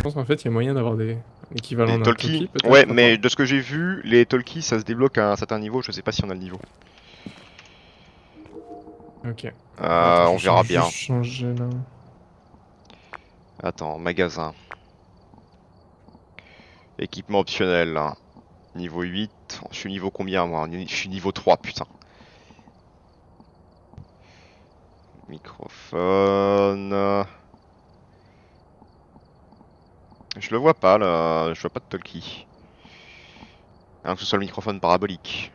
pense qu'en fait, il y a moyen d'avoir des équivalents Des d'un talkies. talkie, peut-être. Ouais, Enfin, mais de ce que j'ai vu, les talkies ça se débloque à un certain niveau, je sais pas si on a le niveau. ok. Attends, je On vais verra juste bien. changer là. Attends, magasin. Équipement optionnel, là. Niveau 8. Je suis niveau combien moi? Je suis niveau 3, putain. Microphone. Je le vois pas là, je vois pas de talkie. À moins que ce soit le microphone parabolique.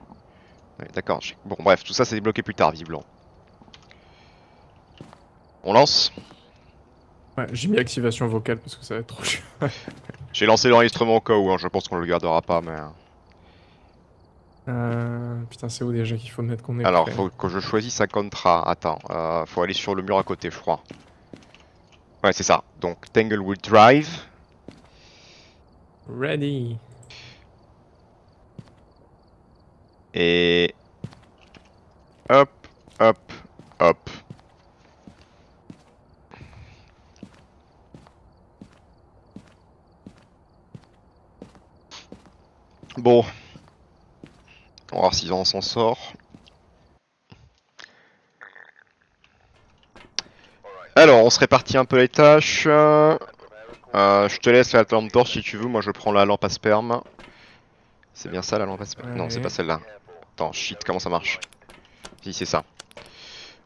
Ouais, d'accord. Bon bref, tout ça c'est débloqué plus tard, visiblement. On lance. Ouais, j'ai mis activation vocale parce que ça va être trop chiant. J'ai lancé l'enregistrement au cas où, hein. Je pense qu'on le gardera pas, mais... Putain, c'est où déjà qu'il faut mettre qu'on est Alors, prêt? faut que je choisisse un contrat. Attends, faut aller sur le mur à côté, je crois. Ouais, c'est ça. Donc, Tanglewood Drive. Ready! Et... Hop, hop, hop. Bon. On va voir si on s'en sort. Alors, on se répartit un peu les tâches. Je te laisse la lampe torche si tu veux. Moi, je prends la lampe à sperme. C'est bien ça, la lampe à sperme? Non, c'est pas Allez. celle-là. Attends, shit, comment ça marche? Si, c'est ça.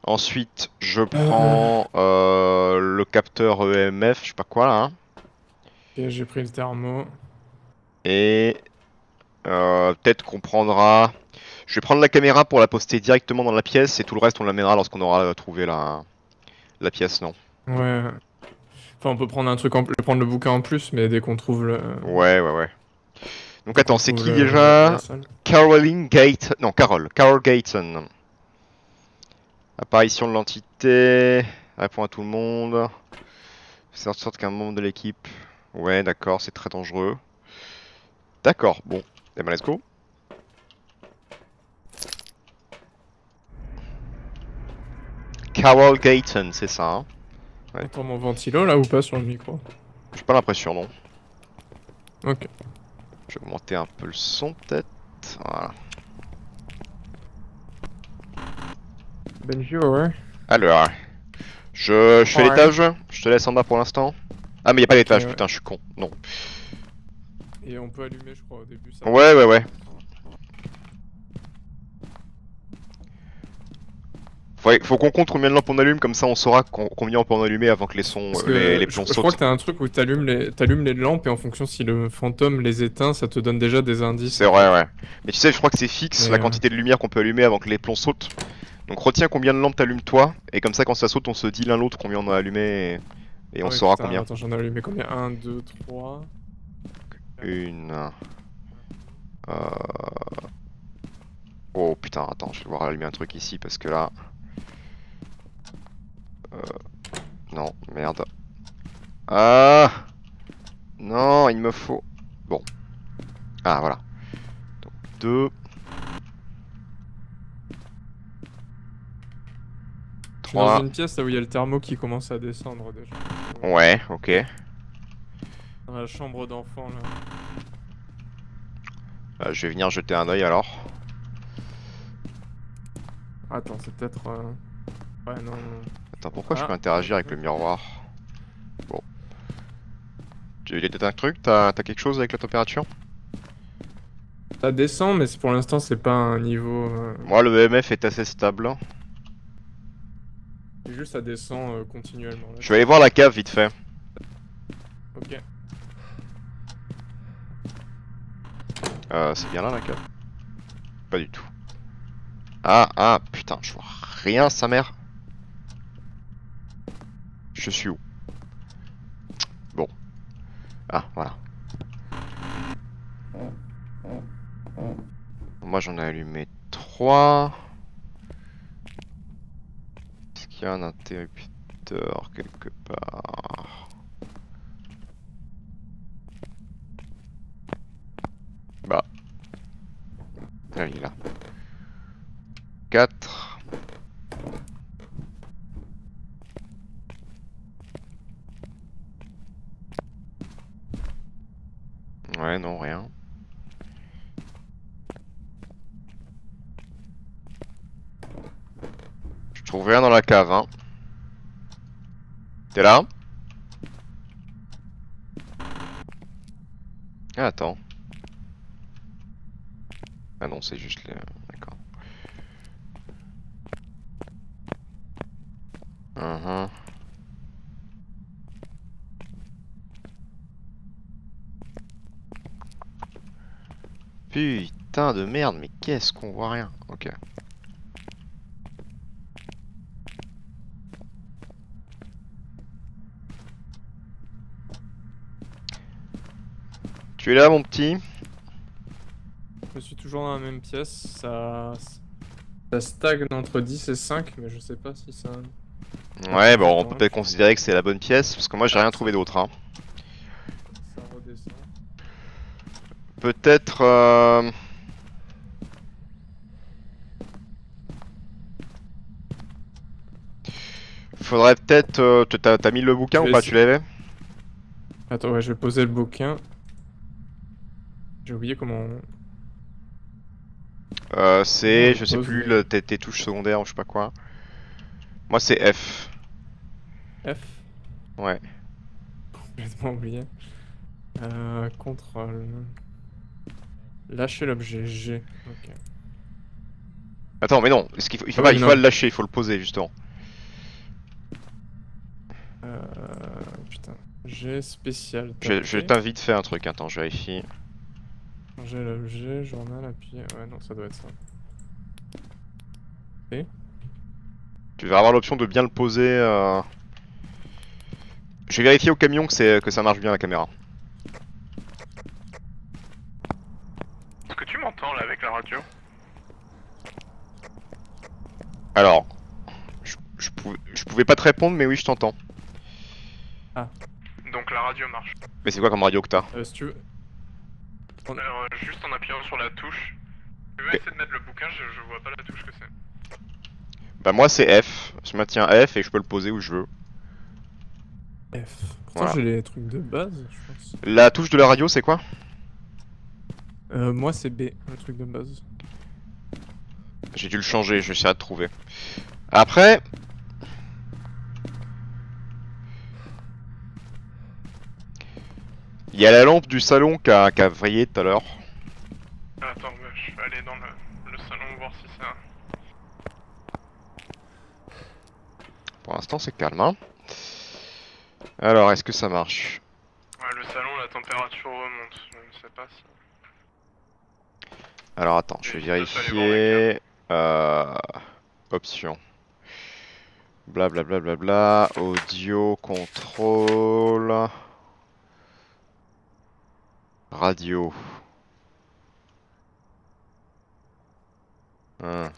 Ensuite, je prends le capteur EMF, je sais pas quoi là. Hein. Ok, j'ai pris le thermo. Et peut-être qu'on prendra. Je vais prendre la caméra pour la poster directement dans la pièce et tout le reste on l'amènera lorsqu'on aura trouvé la pièce, non? Ouais. Enfin, on peut prendre un truc prendre le bouquin en plus, mais dès qu'on trouve le. Ouais, ouais, ouais. Donc Dès qu'on attends, c'est trouve qui la déjà? salle. Caroline Gate. Non, Carol. Carol Gateson. Apparition de l'entité. Répond à tout le monde. C'est en sorte qu'un membre de l'équipe. Ouais, d'accord, c'est très dangereux. D'accord, bon. Eh ben, let's go. Carol Gayton, c'est ça, hein? Ouais. Entends mon ventilo là ou pas sur le micro? J'ai pas l'impression, non. Ok. Je vais augmenter un peu le son, peut-être. Voilà. Bonjour. Alors, je fais Ouais. l'étage. Je te laisse en bas pour l'instant. Ah, mais y a pas Ok, d'étage, ouais. putain, je suis con. Non. Et on peut allumer, je crois, au début, ça marche. Ouais, ouais, ouais. Faut qu'on compte combien de lampes on allume, comme ça on saura combien on peut en allumer avant que les sons, Parce les que plombs je crois sautent. que t'as un truc où t'allumes les lampes et en fonction si le fantôme les éteint, ça te donne déjà des indices C'est en vrai, fait. ouais. Mais tu sais, je crois que c'est fixe la Mais quantité de lumière qu'on peut allumer avant que les plombs sautent. Donc retiens combien de lampes t'allumes toi, et comme ça quand ça saute, on se dit l'un l'autre combien on a allumé, et ah on ouais, saura putain, combien. attends, j'en ai allumé combien? Un, 2, 3, 4. Une... Oh putain, attends, je vais devoir allumer un truc ici parce que là... Non, merde. Ah non, il me faut... Bon. Ah, voilà. Donc, 2, Je suis dans 3... une pièce là où il y a le thermo qui commence à descendre déjà. Ouais, ok. Dans la chambre d'enfant là. Je vais venir jeter un oeil alors. Attends, c'est peut-être. Ouais, non, non. Attends, pourquoi je peux Ah, interagir avec quoique. le miroir? Bon. Tu as un truc? T'as quelque chose avec la température? Ça descend, mais pour l'instant, c'est pas un niveau. Moi, le EMF est assez stable. C'est juste ça descend continuellement. Là, Je vais aller voir la cave vite fait. Ok. C'est bien là la cave? Pas du tout. Ah, ah, putain, je vois rien, sa mère. Je suis où? Bon. Ah, voilà. Moi, j'en ai allumé 3. Est-ce qu'il y a un interrupteur quelque part? Bah. Là, il est là. 4. Ouais, non, rien. Je trouve rien dans la cave, hein. T'es là? Ah, attends. Ah non, c'est juste les... D'accord. Mhm. Putain de merde, mais qu'est-ce qu'on voit rien? Ok. Tu es là, mon petit? Je suis toujours dans la même pièce. Ça stagne entre 10 et 5, mais je sais pas si ça. Ouais, Plus de bon, on peut temps, peut-être puis considérer que c'est la bonne pièce, parce que moi j'ai rien ça, trouvé d'autre, hein. ça redescend. Peut-être... Faudrait peut-être... T'as mis le bouquin Je ou vais pas? Tu essayer. l'avais? Attends, ouais, je vais poser le bouquin. J'ai oublié comment on C'est... le Je sais pose, plus, mais tes touches secondaires ou je sais pas quoi. Moi c'est F. F. Ouais. Complètement oublié. Contrôle. Lâcher l'objet G. Ok. Attends, mais non, Ah ouais, il mais faut pas non. le lâcher, il faut le poser justement. Euh... Putain. G spécial. Je Taper. t'invite faire un truc, attends, je vérifie. Changer l'objet. Journal. Appuyer. Ouais, non, ça doit être ça. Et Tu vas avoir l'option de bien le poser. Je vais vérifier au camion que ça marche bien la caméra. Est-ce que tu m'entends là avec la radio? Alors, je pouvais pas te répondre, mais oui, je t'entends. Donc la radio marche. Mais c'est quoi comme radio que t'as? si tu veux. Alors juste en appuyant sur la touche. Je vais Ok. essayer de mettre le bouquin, je vois pas la touche que c'est. Bah moi c'est F. Je maintiens F et je peux le poser où je veux. F. Pourtant, Voilà. j'ai les trucs de base, je pense. La touche de la radio c'est quoi? Moi, c'est B, le truc de base. J'ai dû le changer, je vais essayer de trouver. Après... Il y a la lampe du salon qui a vrillé tout à l'heure. Attends, bah, je vais aller dans le salon voir si ça... Pour l'instant c'est calme, hein. Alors, est-ce que ça marche? Ouais, le salon, la température remonte. Je ne sais pas si... Alors attends, je vais J'hésite à aller voir la vérifier... Options. Blablabla, audio, contrôle... Radio. Hein.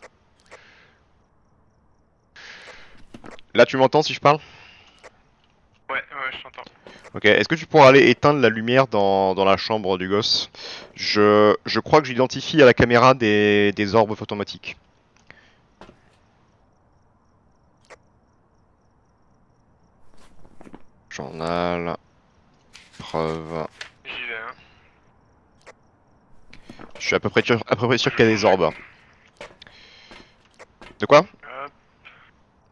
Là tu m'entends si je parle? Ouais, je t'entends. Ok, est-ce que tu pourras aller éteindre la lumière dans la chambre du gosse? Je crois que j'identifie à la caméra des orbes photomatiques. Journal. Preuve. J'y vais, hein. Je suis à peu près sûr qu'il y a des orbes. De quoi? Hop.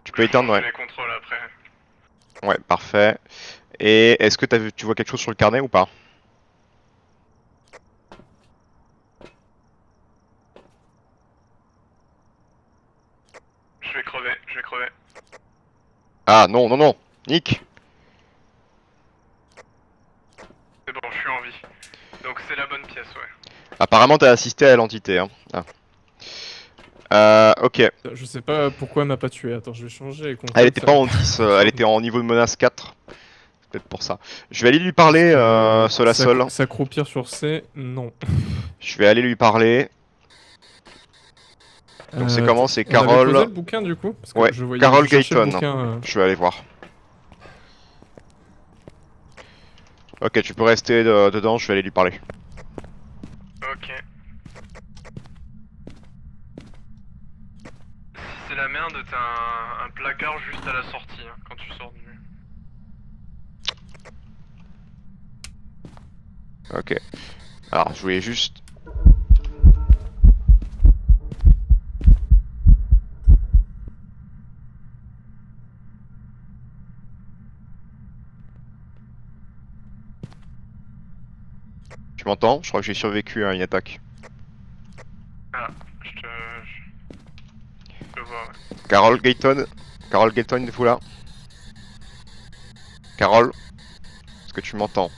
Tu peux éteindre, ouais. les contrôles après. Ouais, parfait. Et est-ce que tu vois quelque chose sur le carnet ou pas? Je vais crever. Ah non, non, non! Nick! C'est bon, je suis en vie. Donc c'est la bonne pièce, ouais. Apparemment t'as assisté à l'entité, hein. Ah. Ok. Je sais pas pourquoi elle m'a pas tué. Attends, je vais changer les contrôles. Elle était pas en 10, elle était en niveau de menace 4. C'est peut-être pour ça. Je vais aller lui parler, seul à seul. S'accroupir sur C, non. Je vais aller lui parler. Donc c'est comment? C'est On avait Carole. posé le bouquin du coup parce que Ouais, je voyais Carole je cherchais le Gayton. bouquin, Je vais aller voir. Ok, tu peux rester dedans, je vais aller lui parler. Ok. Si c'est la merde, t'as un placard juste à la sortie, hein, quand tu sors du... Ok. Alors, je voulais juste... Tu m'entends? Je crois que j'ai survécu à une attaque. Ah, je te vois, ouais. Carol Gayton, êtes-vous là? Carol, est-ce que tu m'entends?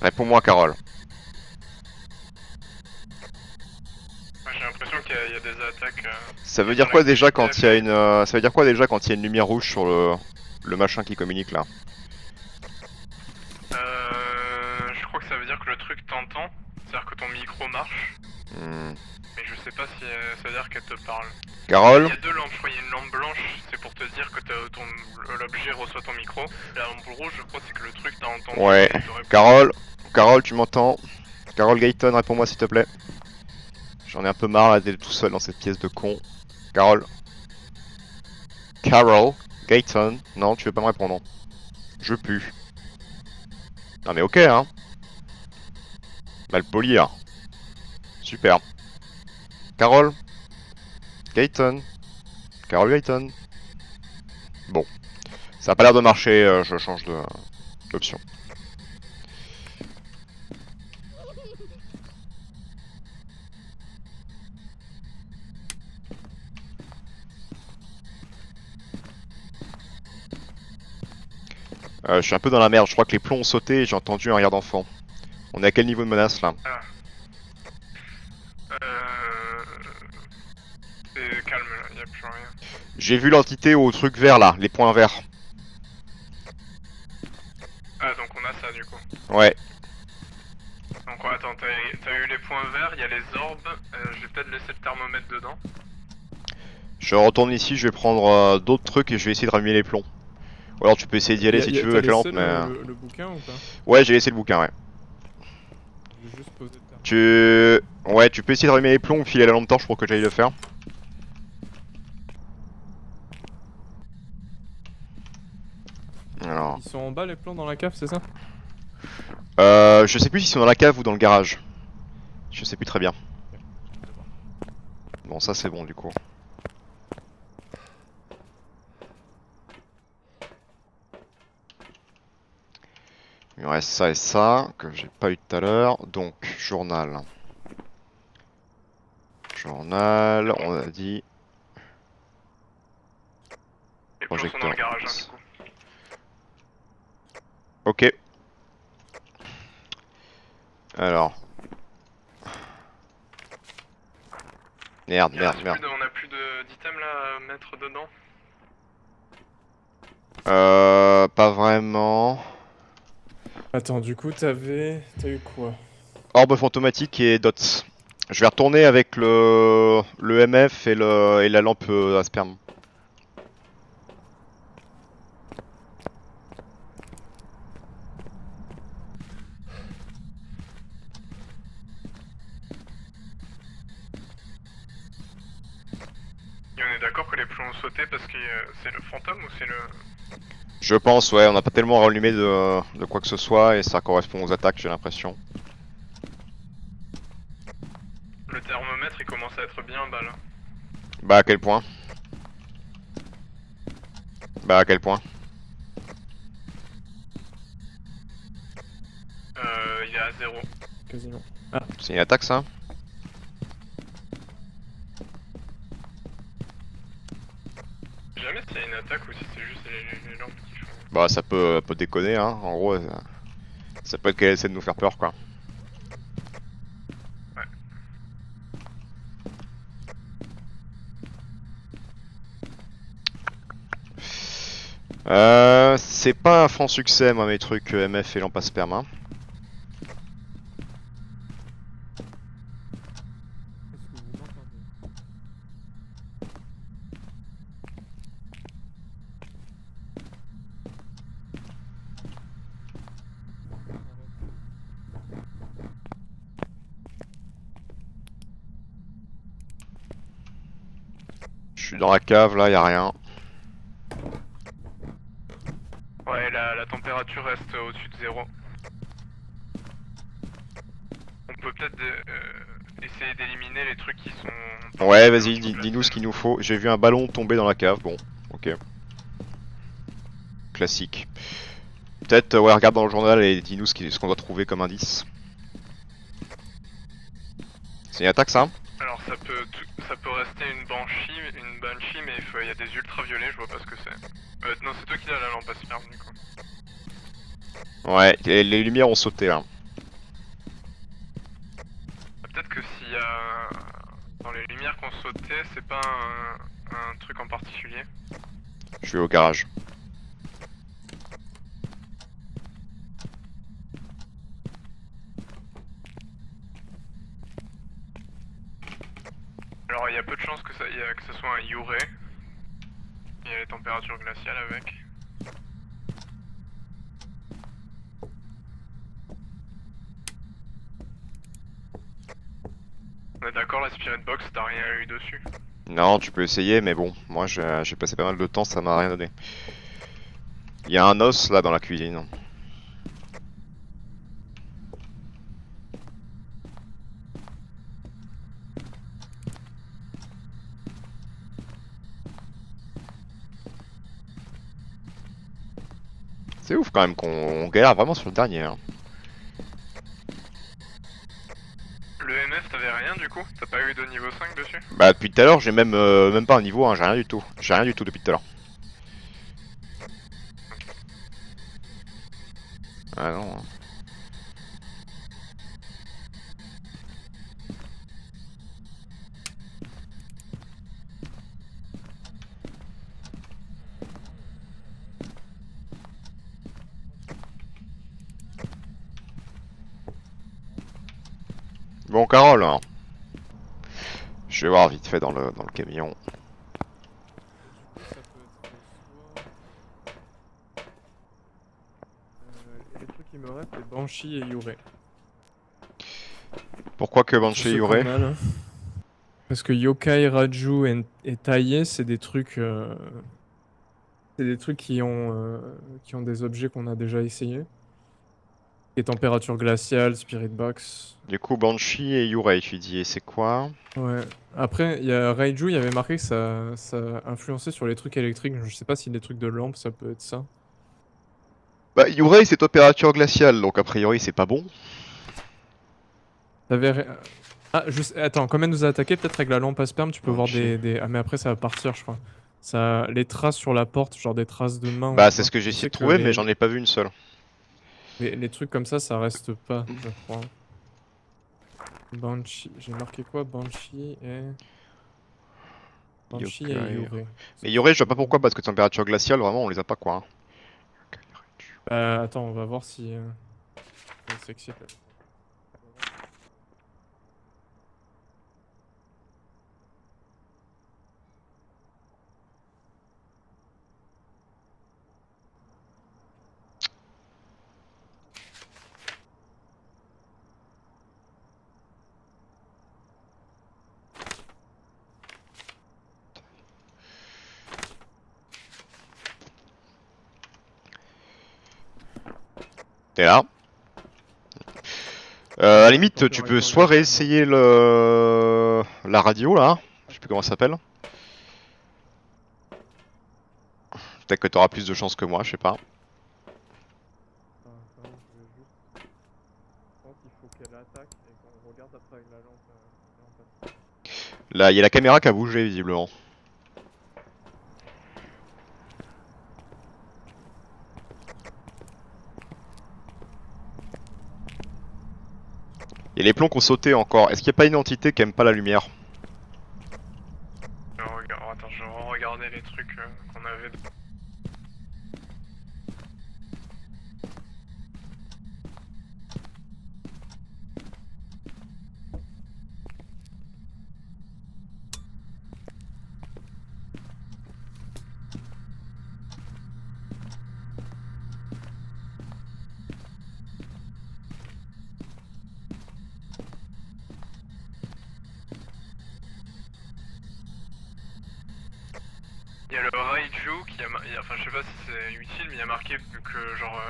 Réponds-moi, Carol. Moi, j'ai l'impression qu'il y a des attaques. Ça veut dire quoi déjà quand il y a une, ça veut dire quoi déjà quand il y a une lumière rouge sur le machin qui communique là? Je crois que ça veut dire que le truc t'entend, c'est-à-dire que ton micro marche, mais je sais pas si ça veut dire qu'elle te parle. Carol? Il y a deux lampes, je crois, il y a une lampe blanche, c'est pour te dire que l'objet reçoit ton micro. La lampe rouge, je crois, c'est que le truc t'a entendu. Ouais. et te répond. Carol, tu m'entends? Carol Gayton, réponds-moi s'il te plaît. J'en ai un peu marre là d'être tout seul dans cette pièce de con. Carol? Carol Gayton? Non, tu veux pas me répondre. Je pue. Non mais ok hein. Mal poli hein. Super. Carol? Gayton? Carol Gayton? Bon. Ça a pas l'air de marcher, je change d'option. Je suis un peu dans la merde, je crois que les plombs ont sauté et j'ai entendu un rire d'enfant. On est à quel niveau de menace là? C'est calme là, y a plus rien. J'ai vu l'entité au truc vert là, les points verts. Ah, donc on a ça du coup. Ouais. Donc attends, t'as eu les points verts, il y a les orbes, je vais peut-être laisser le thermomètre dedans. Je retourne ici, je vais prendre d'autres trucs et je vais essayer de rallumer les plombs. Ou alors tu peux essayer d'y aller si tu veux avec la lampe, mais... le bouquin ou pas? Ouais, j'ai laissé le bouquin, ouais. Je vais juste poser le terme. Ouais, tu peux essayer de rallumer les plombs ou filer la lampe torche pour que j'aille le faire. Alors... Ils sont en bas les plans dans la cave, c'est ça? Je sais plus s'ils sont dans la cave ou dans le garage. Je sais plus très bien. Bon, ça c'est bon du coup. Il me reste ça et ça, que j'ai pas eu tout à l'heure. Donc, journal. Journal, on a dit... Les plans sont dans le garage, hein, du coup. Ok. Alors. Merde. On a plus d'items là à mettre dedans. Pas vraiment. Attends, du coup, t'as eu quoi? Orbe fantomatique et dots. Je vais retourner avec le MF et la lampe à sperme. Et on est d'accord que les plombs ont sauté parce que c'est le fantôme ou c'est le... Je pense, ouais, on n'a pas tellement rallumé de quoi que ce soit et ça correspond aux attaques, j'ai l'impression. Le thermomètre il commence à être bien bas là. Bah à quel point? Bah à quel point? Il est à 0. Quasiment. C'est une attaque ça? Jamais si c'est une attaque ou si c'est juste les lampes qui font... Bah ça peut déconner hein, en gros ça peut être qu'elle essaie de nous faire peur quoi. C'est pas un franc succès moi mes trucs MF et lampe à sperme hein. Je suis dans la cave là, y a rien. Ouais, la température reste au-dessus de 0. On peut peut-être essayer d'éliminer les trucs qui sont... Ouais, vas-y, dis-nous ce qu'il nous faut. J'ai vu un ballon tomber dans la cave, bon, ok. Classique. Peut-être, ouais, regarde dans le journal et dis-nous ce qu'on doit trouver comme indice. C'est une attaque ça? Alors ça peut rester une banshee, mais il y a des ultraviolets, je vois pas ce que c'est. Non, c'est toi qui as la lampe à sperme du coup. Ouais, les lumières ont sauté là. Peut-être que s'il y a... Dans les lumières qu'on sautait, c'est pas un truc en particulier. Je suis au garage. Alors il y a peu de chances que ça soit un Yurei. Il y a les températures glaciales avec. On est d'accord, la Spirit Box, t'as rien eu dessus? Non, tu peux essayer, mais bon, moi j'ai passé pas mal de temps, ça m'a rien donné. Il y a un os là dans la cuisine. C'est ouf quand même qu'on galère vraiment sur le dernier. Hein. Le MF, t'avais rien du coup? T'as pas eu de niveau 5 dessus? Bah depuis tout à l'heure j'ai même pas un niveau, hein, j'ai rien du tout. J'ai rien du tout depuis tout à l'heure. Ah non. Hein. Bon Carole, hein. Je vais voir vite fait dans le camion. Ça peut être soit... les trucs qui me restent, c'est Banshee et Yurei. Pourquoi que Je Banshee sais y aurait? pas mal, hein. Parce que Yokai, Raju et Taillé, c'est des trucs... c'est des trucs qui ont des objets qu'on a déjà essayés. Les températures glaciales, Spirit Box. Du coup Banshee et Yurei tu dis, et c'est quoi? Ouais. Après, il y a Raiju, il y avait marqué que ça influençait sur les trucs électriques. Je sais pas si les trucs de lampe, ça peut être ça. Bah Yurei c'est température glaciale, donc a priori c'est pas bon. Ah, attends, quand elle nous a attaqué, peut-être avec la lampe à sperme, tu peux voir Banshee. Ah, mais après, ça va partir, je crois. Ça... Les traces sur la porte, genre des traces de main ou Bah c'est quoi. ce que j'ai Je essayé sais de que trouver, mais j'en ai pas vu une seule. les trucs comme ça reste pas, je crois. Banshee, j'ai marqué quoi? Banshee et Yokai. Yurei. Mais Yurei je vois pas pourquoi, parce que température glaciale vraiment on les a pas quoi. Hein. Attends, on va voir si... c'est que c'est- T'es là. À la limite, tu peux température soit glaciale. réessayer la radio là, je sais plus comment ça s'appelle. Peut-être que t'auras plus de chance que moi, je sais pas. Attends, je vais juste... Je pense qu'il faut qu'elle attaque et qu'on regarde après avec la lampe. Là, il y a la caméra qui a bougé visiblement. Il y a les plombs qui ont sauté encore. Est-ce qu'il n'y a pas une entité qui aime pas la lumière? Attends, je vais regarder les trucs qu'on avait. Il y a le Raiju qui enfin je sais pas si c'est utile, mais il y a marqué que genre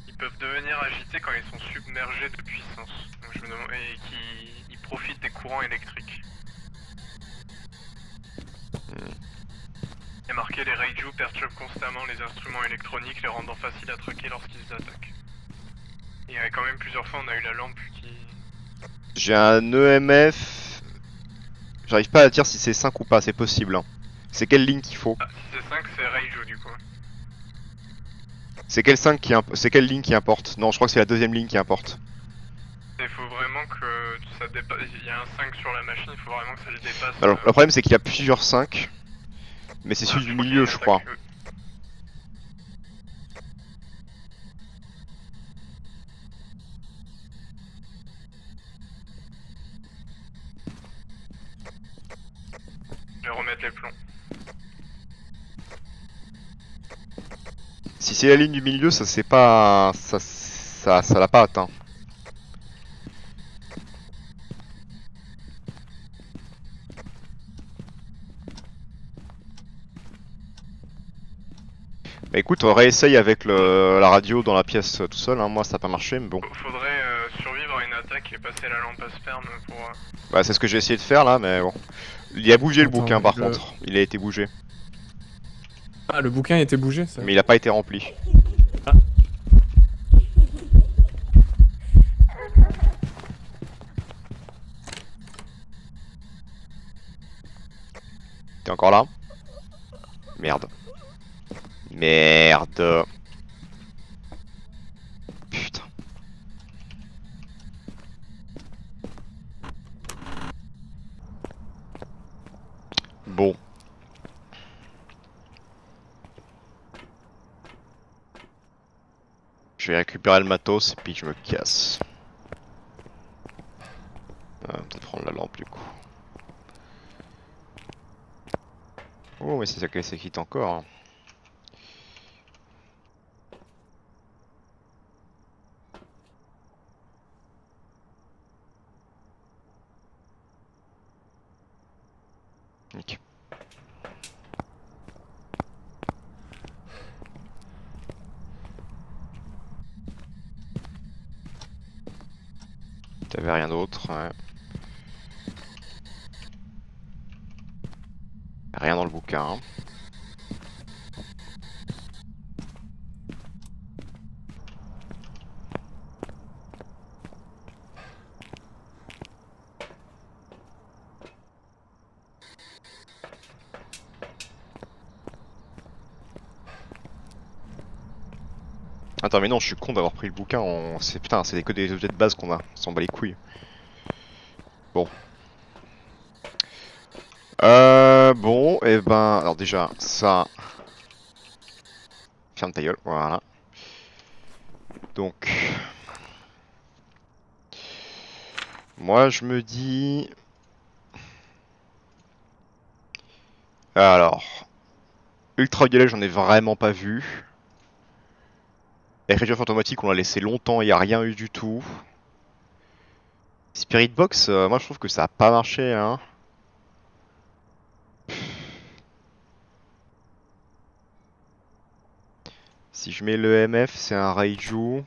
il peuvent devenir agités quand ils sont submergés de puissance. Donc je me demande, et qui profitent des courants électriques. Il est marqué les Raiju perturbent constamment les instruments électroniques, les rendant faciles à traquer lorsqu'ils attaquent. Et il y a quand même plusieurs fois on a eu la lampe qui... J'ai un EMF. J'arrive pas à dire si c'est 5 ou pas, c'est possible. Hein. C'est quelle ligne qu'il faut? Ah, si c'est 5 c'est Raiju du coup. C'est quelle 5 c'est quelle ligne qui importe? Non, je crois que c'est la deuxième ligne qui importe. Il faut vraiment que ça dépasse... Il y a un 5 sur la machine, il faut vraiment que ça le dépasse. Alors, le problème c'est qu'il y a plusieurs 5. Mais c'est celui je du crois qu'il y a milieu, une je attaque, crois. Je vais remettre les plombs. Si c'est la ligne du milieu, ça c'est pas... Ça l'a pas atteint. Bah écoute, on réessaye avec la radio dans la pièce tout seul, hein. Moi ça a pas marché, mais bon. Faudrait survivre à une attaque et passer la lampe à sperme pour... Bah c'est ce que j'ai essayé de faire là, mais bon. Il a bougé le Attends, bouquin par contre, il a été bougé. Ah, le bouquin était bougé, ça. Mais il a pas été rempli. Ah. T'es encore là? Merde. Merde. Putain. Bon. Je vais récupérer le matos et puis je me casse. Peut-être prendre la lampe du coup. Oh mais c'est ça qu'elle s'équipe encore. Hein. Nickel. T'avais rien d'autre, ouais. Rien dans le bouquin. Hein. Attends mais non, je suis con d'avoir pris le bouquin, c'est putain, c'est que des objets de base qu'on a, on s'en bat les couilles. Bon. Bon, et ben, alors déjà, ça... Ferme ta gueule, voilà. Donc... Moi je me dis... Alors... Ultraviolet j'en ai vraiment pas vu. Et réchauffement automatique on l'a laissé longtemps et y a rien eu du tout. Spirit Box, moi je trouve que ça a pas marché hein. Si je mets le MF, c'est un Raiju.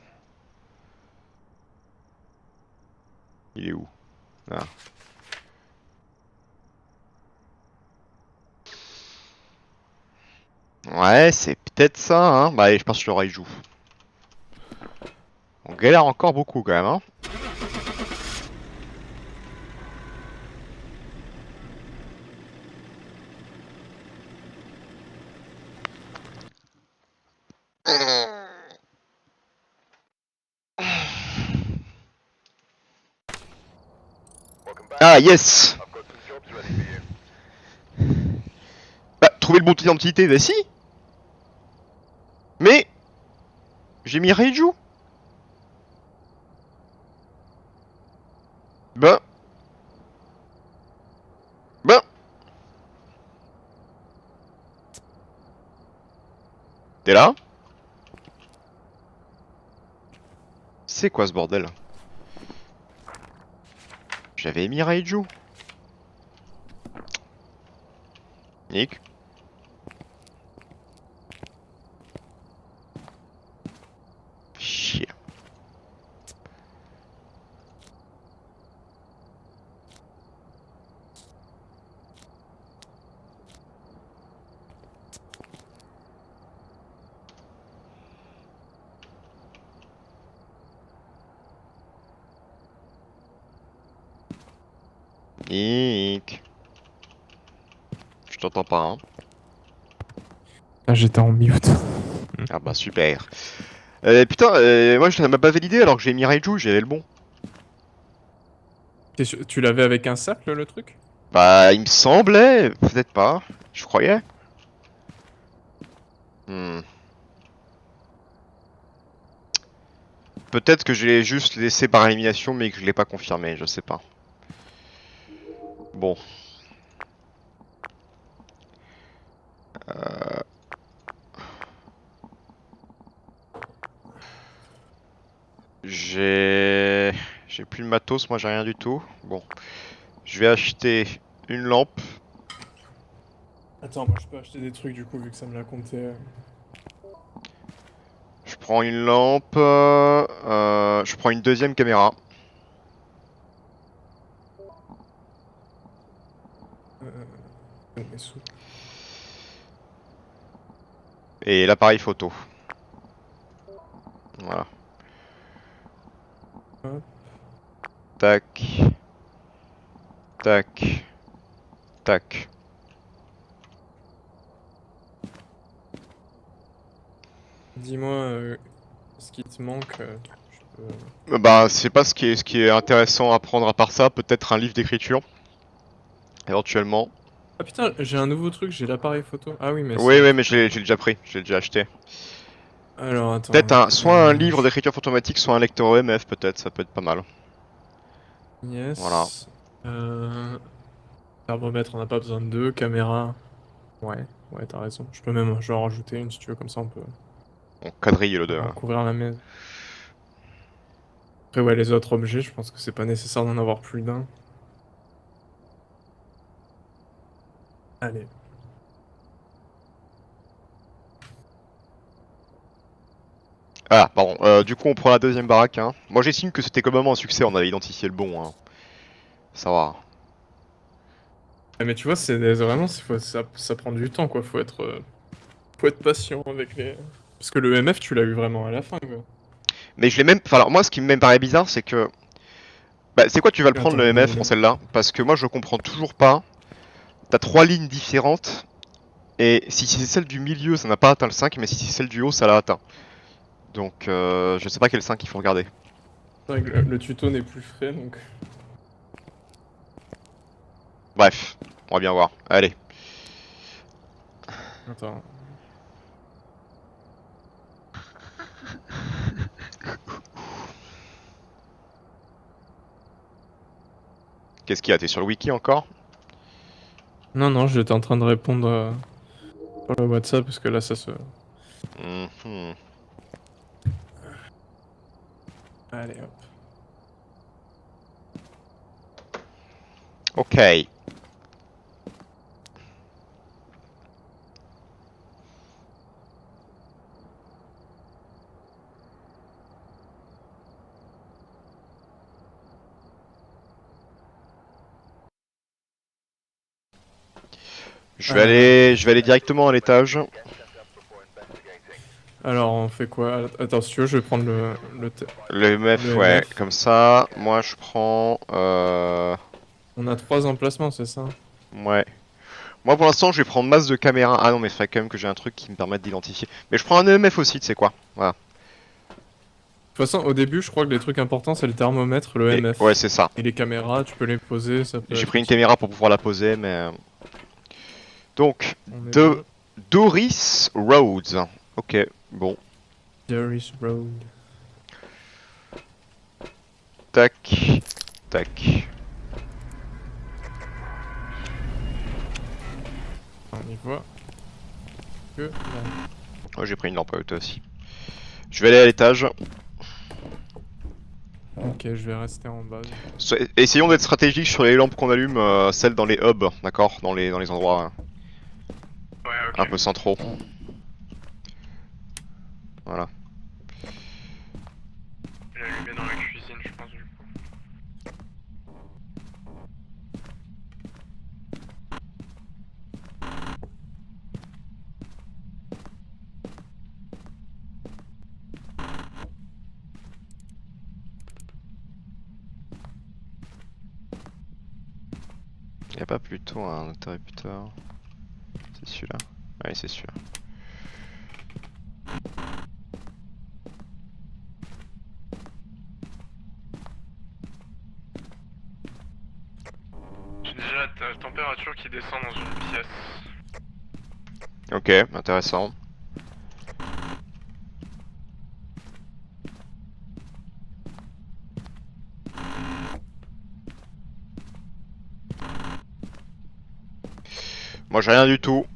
Il est où? Ah. Ouais, c'est peut-être ça, hein. Bah allez, je pense que je le Raiju. On galère encore beaucoup quand même, hein. Ah yes. Bah, trouver le bon d'identité, bah si. Mais j'ai mis Raiju. Ben. Ben. T'es là? C'est quoi ce bordel? J'avais mis Raiju. Nick. Chier. Nick. Je t'entends pas, hein. Ah, j'étais en mute. Ah bah super. Putain, moi je m'a pas validé alors que j'ai mis Raiju, j'avais le bon. Tu l'avais avec un cercle, le truc? Bah il me semblait, peut-être pas, je croyais. Hmm. Peut-être que je l'ai juste laissé par élimination mais que je l'ai pas confirmé, je sais pas. Bon. J'ai... J'ai plus de matos, moi j'ai rien du tout. Bon. Je vais acheter une lampe. Attends, moi je peux acheter des trucs du coup, vu que ça me l'a compté. Je prends une lampe. Je prends une deuxième caméra. Mes sous. Et l'appareil photo. Voilà. Hop. Tac. Tac. Tac. Dis-moi ce qui te manque. Je peux... Bah, c'est pas ce qui est intéressant à prendre à part ça. Peut-être un livre d'écriture. Éventuellement. Ah putain, j'ai un nouveau truc, j'ai l'appareil photo. Ah oui, mais Oui, c'est... oui, mais j'ai déjà pris. J'ai déjà acheté. Alors attends. Peut-être soit un livre d'écriture photomatique, soit un lecteur EMF, peut-être. Ça peut être pas mal. Voilà. Yes. Thermomètre, on n'a pas besoin de deux. Caméra. Ouais, ouais, t'as raison. Je peux même genre rajouter une si tu veux, comme ça on peut On quadrille le 2. recouvrir la maison. Après, ouais, les autres objets, je pense que c'est pas nécessaire d'en avoir plus d'un. Allez. Ah, pardon. Du coup, on prend la deuxième baraque. Hein. Moi, j'estime que c'était globalement un succès. On avait identifié le bon. Hein. Ça va. Ah, mais tu vois, vraiment, ça prend du temps, quoi. Faut être patient avec les... Parce que le MF, tu l'as eu vraiment à la fin, quoi. Mais je l'ai même. Enfin, alors, moi, ce qui me paraît bizarre, c'est que. Bah, c'est quoi, tu vas le prendre Attends, le il est MF en où? celle-là? Parce que moi, je comprends toujours pas. T'as 3 lignes différentes. Et si c'est celle du milieu, ça n'a pas atteint le 5. Mais si c'est celle du haut, ça l'a atteint. Donc, je sais pas quel 5 il faut regarder. C'est vrai que le tuto n'est plus frais, donc... Bref, on va bien voir. Allez. Attends. Qu'est-ce qu'il y a? T'es sur le wiki encore? Non, non, j'étais en train de répondre sur le WhatsApp, parce que là, ça se... Mhm. Allez, hop. Ok. Je vais aller directement à l'étage. Alors, on fait quoi? Attends, si tu veux, je vais prendre Le MF, le ouais, MF. comme ça. Moi, je prends. On a 3 emplacements, c'est ça? Ouais. Moi, pour l'instant, je vais prendre masse de caméra. Ah non, mais il faudrait quand même que j'ai un truc qui me permette d'identifier. Mais je prends un EMF aussi, tu sais quoi. Voilà. De toute façon, au début, je crois que les trucs importants, c'est le thermomètre, le Et MF. ouais, c'est ça. Et les caméras, tu peux les poser, ça peut J'ai être pris une utile. caméra pour pouvoir la poser, mais. Donc, On est de bon. Doris Rhodes. Ok, bon. Darius Road. Tac, tac. On y voit que là. Oh, j'ai pris une lampe à toi aussi. Je vais aller à l'étage. Ok, je vais rester en bas. Essayons d'être stratégiques sur les lampes qu'on allume, celles dans les hubs, d'accord, dans les endroits Ouais, un ok. peu centraux. Voilà. Je vais l'allumer dans la cuisine, je pense, du coup. Y a pas plutôt un interrupteur? C'est celui-là? Ouais, c'est celui-là. J'ai déjà la température qui descend dans une pièce. Ok, intéressant. Moi j'ai rien du tout.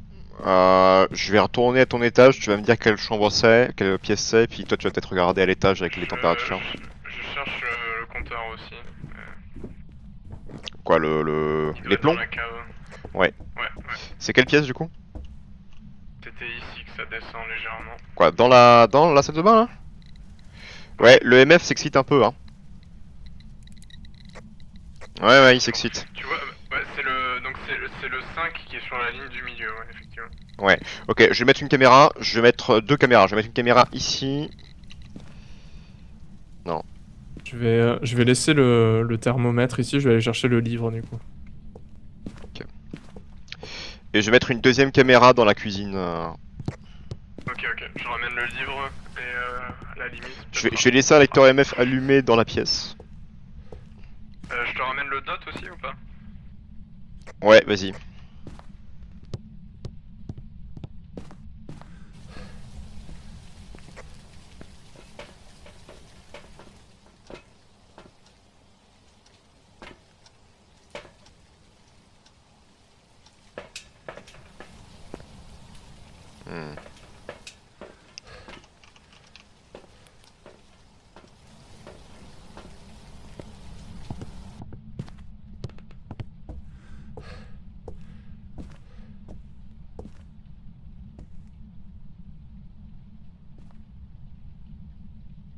Je vais retourner à ton étage, tu vas me dire quelle chambre c'est, quelle pièce c'est, puis toi tu vas peut-être regarder à l'étage avec les températures. Je cherche le compteur aussi. Quoi, Il doit les être dans plombs? la cave. Ouais. Ouais. C'est quelle pièce du coup? C'était ici que ça descend légèrement. Quoi, dans la salle de bain là? Ouais, le MF s'excite un peu, hein. Ouais, il s'excite. Tu vois, ouais, c'est le 5 qui est sur la ligne du milieu, ouais, effectivement. Ouais, ok, je vais mettre une caméra, je vais mettre deux caméras. Je vais mettre une caméra ici. Non. Je vais laisser le thermomètre ici, je vais aller chercher le livre du coup. Et je vais mettre une deuxième caméra dans la cuisine. Ok, je ramène le livre et la limite. Je vais laisser un lecteur MF allumé dans la pièce. Je te ramène le dot aussi ou pas? Ouais, vas-y.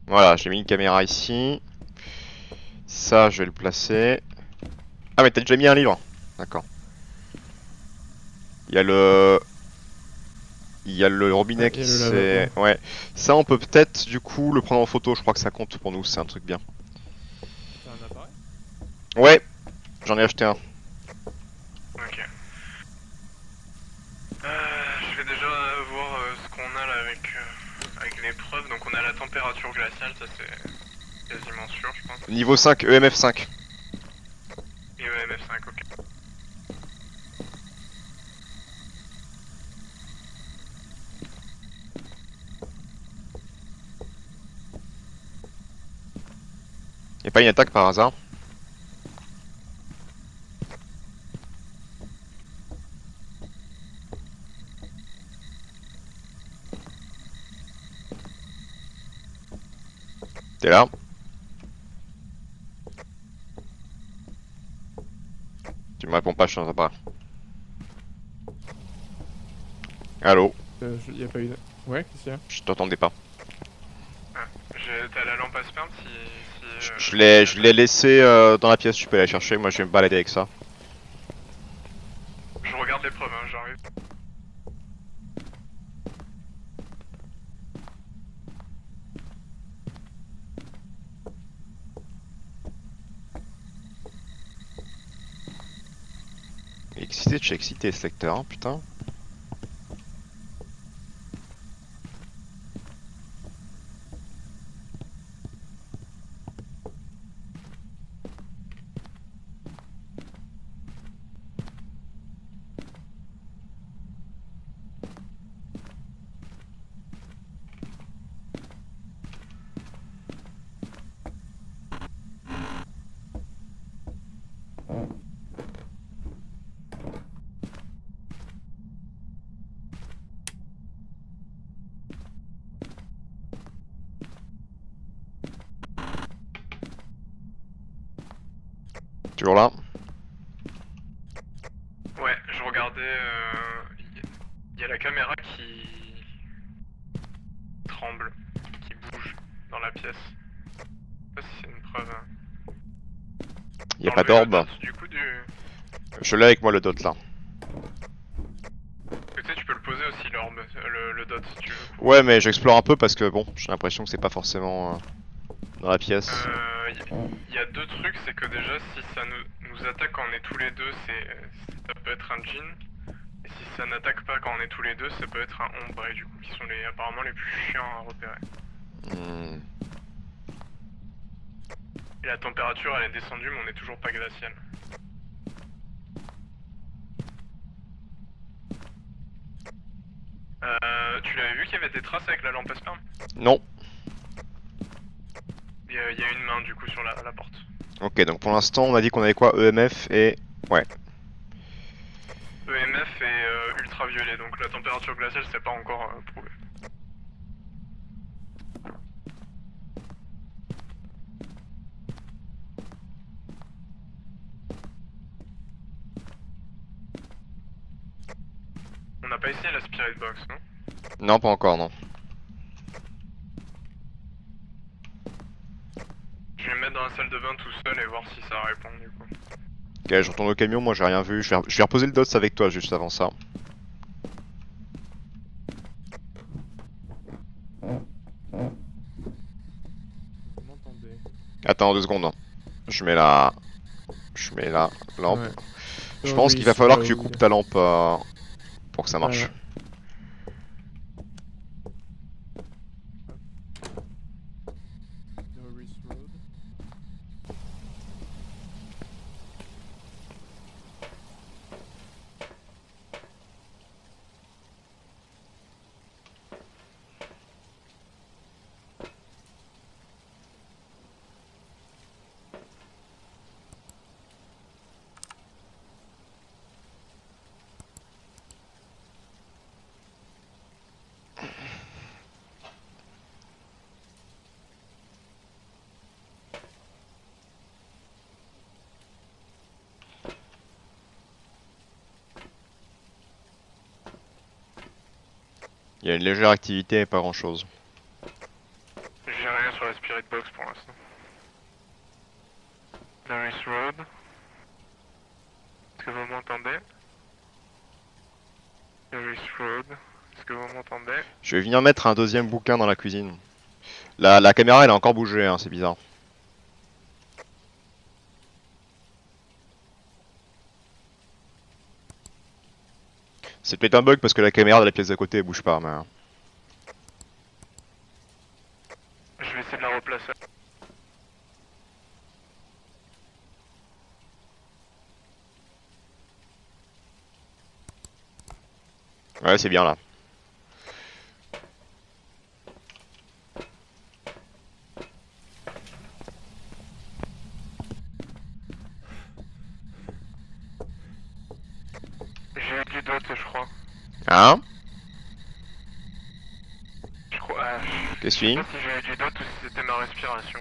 Voilà, j'ai mis une caméra ici. Ça, je vais le placer. Ah, mais t'as déjà mis un livre. D'accord. Il y a le... Il y a le robinet Ouais, qui il y a le s'est... lavabo. Ouais. Ça, on peut peut-être, du coup, le prendre en photo. Je crois que ça compte pour nous, c'est un truc bien. T'as un appareil? Ouais, j'en ai acheté un. Ok. Je vais déjà voir ce qu'on a là avec l'épreuve. Donc on a la température glaciale, ça c'est quasiment sûr, je pense. Niveau 5, EMF 5. Et EMF5, ok. Y'a pas une attaque par hasard? T'es là? Tu me réponds pas, je t'entends pas. Allô? Y a pas eu de... Ouais, qu'est-ce qu'il y a? Je t'entendais pas. T'as la lampe à sperme si Je l'ai laissé dans la pièce, tu peux aller la chercher, moi je vais me balader avec ça. Je regarde l'épreuve, hein, j'arrive. Excité, tu es excité ce lecteur, hein, putain. Toujours là? Ouais, je regardais. Il y a la caméra qui tremble, qui bouge dans la pièce. Je sais pas si c'est une preuve. Y'a pas Enlever le d'orbe? dot, du coup, Je l'ai avec moi le dot là. Tu sais, tu peux le poser aussi, l'orbe, le dot si tu veux. Ouais, mais j'explore un peu parce que bon, j'ai l'impression que c'est pas forcément dans la pièce. Il y a deux trucs, c'est que déjà, si ça nous attaque quand on est tous les deux, ça peut être un djinn. Et si ça n'attaque pas quand on est tous les deux, ça peut être un ombre, et du coup, qui sont apparemment les plus chiants à repérer. Hmm. Et la température, elle est descendue, mais on est toujours pas glacial. Tu l'avais vu qu'il y avait des traces avec la lampe à sperme? Non. Il y a une main, du coup, sur la porte. Ok, donc pour l'instant, on a dit qu'on avait quoi? EMF et... Ouais. EMF et ultraviolet, donc la température glaciale, c'est pas encore prouvé. On n'a pas essayé la Spirit Box, non? Non, pas encore, non. Je vais me mettre dans la salle de bain tout seul et voir si ça répond, du coup. Ok, je retourne au camion, moi j'ai rien vu. Je vais reposer le DOTS avec toi juste avant ça. Vous m'entendez? Attends 2 secondes. Je mets la lampe. Ouais. Je pense qu'il va falloir que tu coupes ta lampe pour que ça marche. Voilà. Norris Road. Il y a une légère activité et pas grand chose. J'ai rien sur la Spirit Box pour l'instant. Norris Road. Est-ce que vous m'entendez? Norris Road. Est-ce que vous m'entendez? Je vais venir mettre un deuxième bouquin dans la cuisine. La caméra elle a encore bougé, hein, c'est bizarre. C'est peut-être un bug parce que la caméra de la pièce d'à côté elle bouge pas, mais... Je vais essayer de la replacer. Ouais, c'est bien là. J'ai eu du dot, je crois. Hein? Je crois. Qu'est-ce Je sais que pas si j'ai eu du dot ou si c'était ma respiration.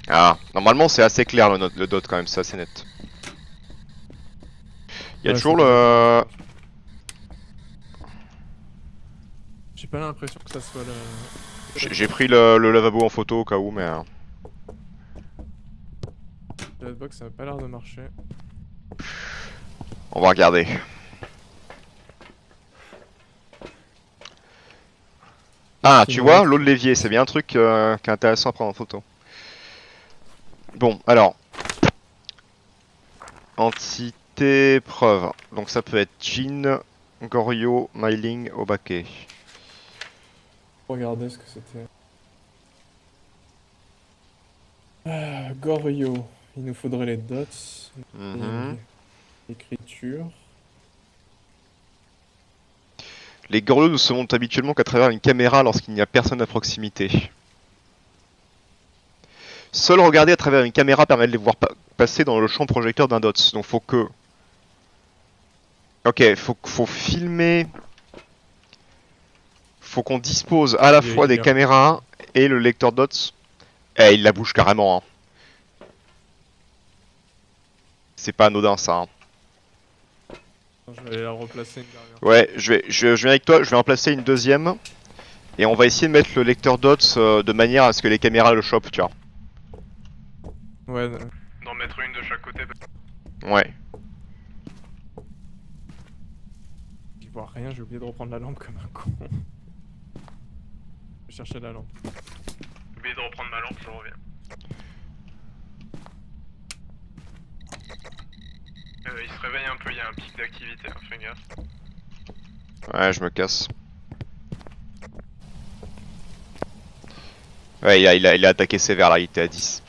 Ah, normalement c'est assez clair le dot quand même, c'est assez net. Il y a Ouais, toujours c'est le... J'ai pas l'impression que ça soit le... J'ai pris le lavabo en photo au cas où, mais... La box, ça a pas l'air de marcher. On va regarder. Ah, tu vois, l'eau de l'évier, c'est bien un truc qui est intéressant à prendre en photo. Bon, alors... Entité preuve. Donc ça peut être Jin, Goryo, Myling, Obake. Regardez ce que c'était. Goryo. Il nous faudrait les dots. Mhm. Écriture. Les Goryos ne se montrent habituellement qu'à travers une caméra lorsqu'il n'y a personne à proximité. Seul regarder à travers une caméra permet de les voir passer dans le champ projecteur d'un DOTS. Donc faut que... Ok, faut filmer... Faut qu'on dispose à la fois des caméras et le lecteur DOTS. Eh, il la bouge carrément. Hein. C'est pas anodin ça. Hein. Je vais aller la replacer une dernière. Ouais, je viens avec toi, je vais en placer une deuxième. Et on va essayer de mettre le lecteur DOTS de manière à ce que les caméras le chopent, tu vois. Ouais. D'en mettre une de chaque côté. Ouais. J'y vois rien, j'ai oublié de reprendre la lampe comme un con. Je vais chercher la lampe. J'ai oublié de reprendre ma lampe, je reviens. Il se réveille un peu, il y a un pic d'activité, hein, fais gaffe. Ouais, je me casse. Ouais, il a attaqué sévère là, il était à 10.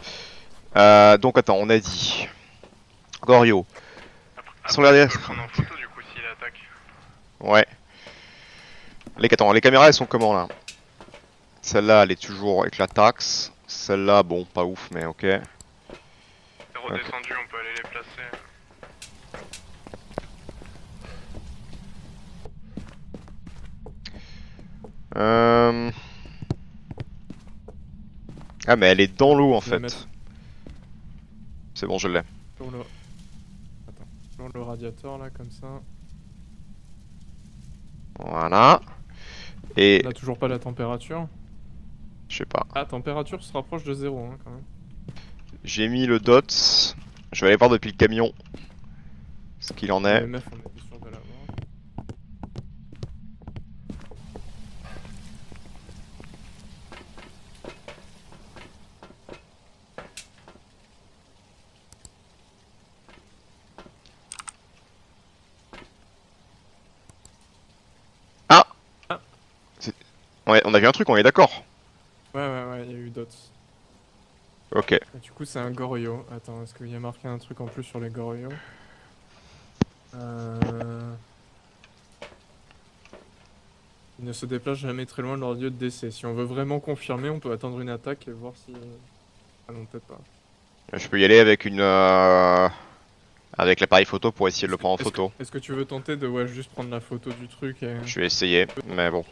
Donc attends, on a dit... Gorio. Sans Après, regarder... tu peux le prendre en photo du coup s'il attaque. Ouais. Attends, les caméras elles sont comment là? Celle-là elle est toujours avec la taxe. Celle-là, bon, pas ouf, mais ok. C'est redescendu, on peut aller les placer. Ah, mais elle est dans l'eau en Je vais fait. mettre C'est bon, je l'ai. sur le... Attends, sur le radiateur là, comme ça. Voilà. Et... On a toujours pas la température. Je sais pas. Ah, température se rapproche de 0 hein, quand même. J'ai mis le dot. Je vais aller voir depuis le camion ce qu'il en est. Le MF, on était sûr de l'avoir. Ah, Ah. Ouais, on a vu un truc, on est d'accord. Ouais, il y a eu dots. Ok. Et du coup, c'est un Gorio. Attends, est-ce qu'il y a marqué un truc en plus sur les Gorio? Il ne se déplace jamais très loin de leur lieu de décès. Si on veut vraiment confirmer, on peut attendre une attaque et voir si... Ah non, peut-être pas. Je peux y aller avec une... avec l'appareil photo pour essayer de le prendre en photo. Est-ce que tu veux tenter de juste prendre la photo du truc et... Je vais essayer, mais bon.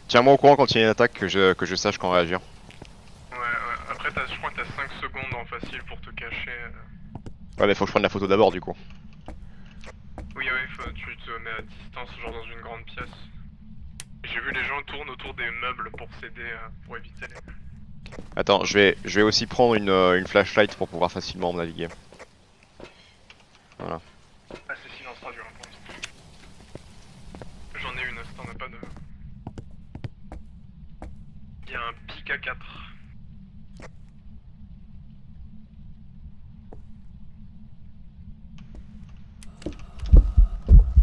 Tiens-moi au courant quand il y a une attaque, que je sache quand réagir. Ouais, après je crois que t'as 5 secondes en facile pour te cacher. Ouais, mais faut que je prenne la photo d'abord du coup. Oui, tu te mets à distance, genre dans une grande pièce. J'ai vu les gens tournent autour des meubles pour s'aider, pour éviter les... Attends, je vais aussi prendre une flashlight pour pouvoir facilement naviguer. Voilà. Ah, c'est silence radio, hein, pour l'instant. J'en ai une, si t'en as pas de... Il y a un pic à 4.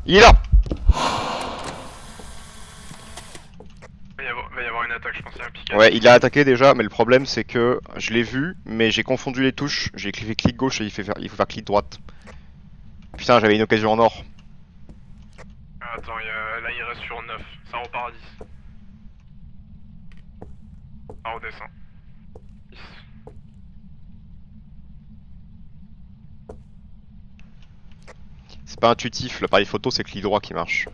Il est là! Va y avoir une attaque, je pense, il y a un pic à Ouais, il a attaqué déjà, mais le problème c'est que je l'ai vu, mais j'ai confondu les touches. J'ai fait clic gauche et il faut faire clic droite. Putain, j'avais une occasion en or. Ah, attends, là il reste sur 9. Ça repart à 10. Ça redescend. 10. C'est pas intuitif, l'appareil photo c'est clic droit qui marche.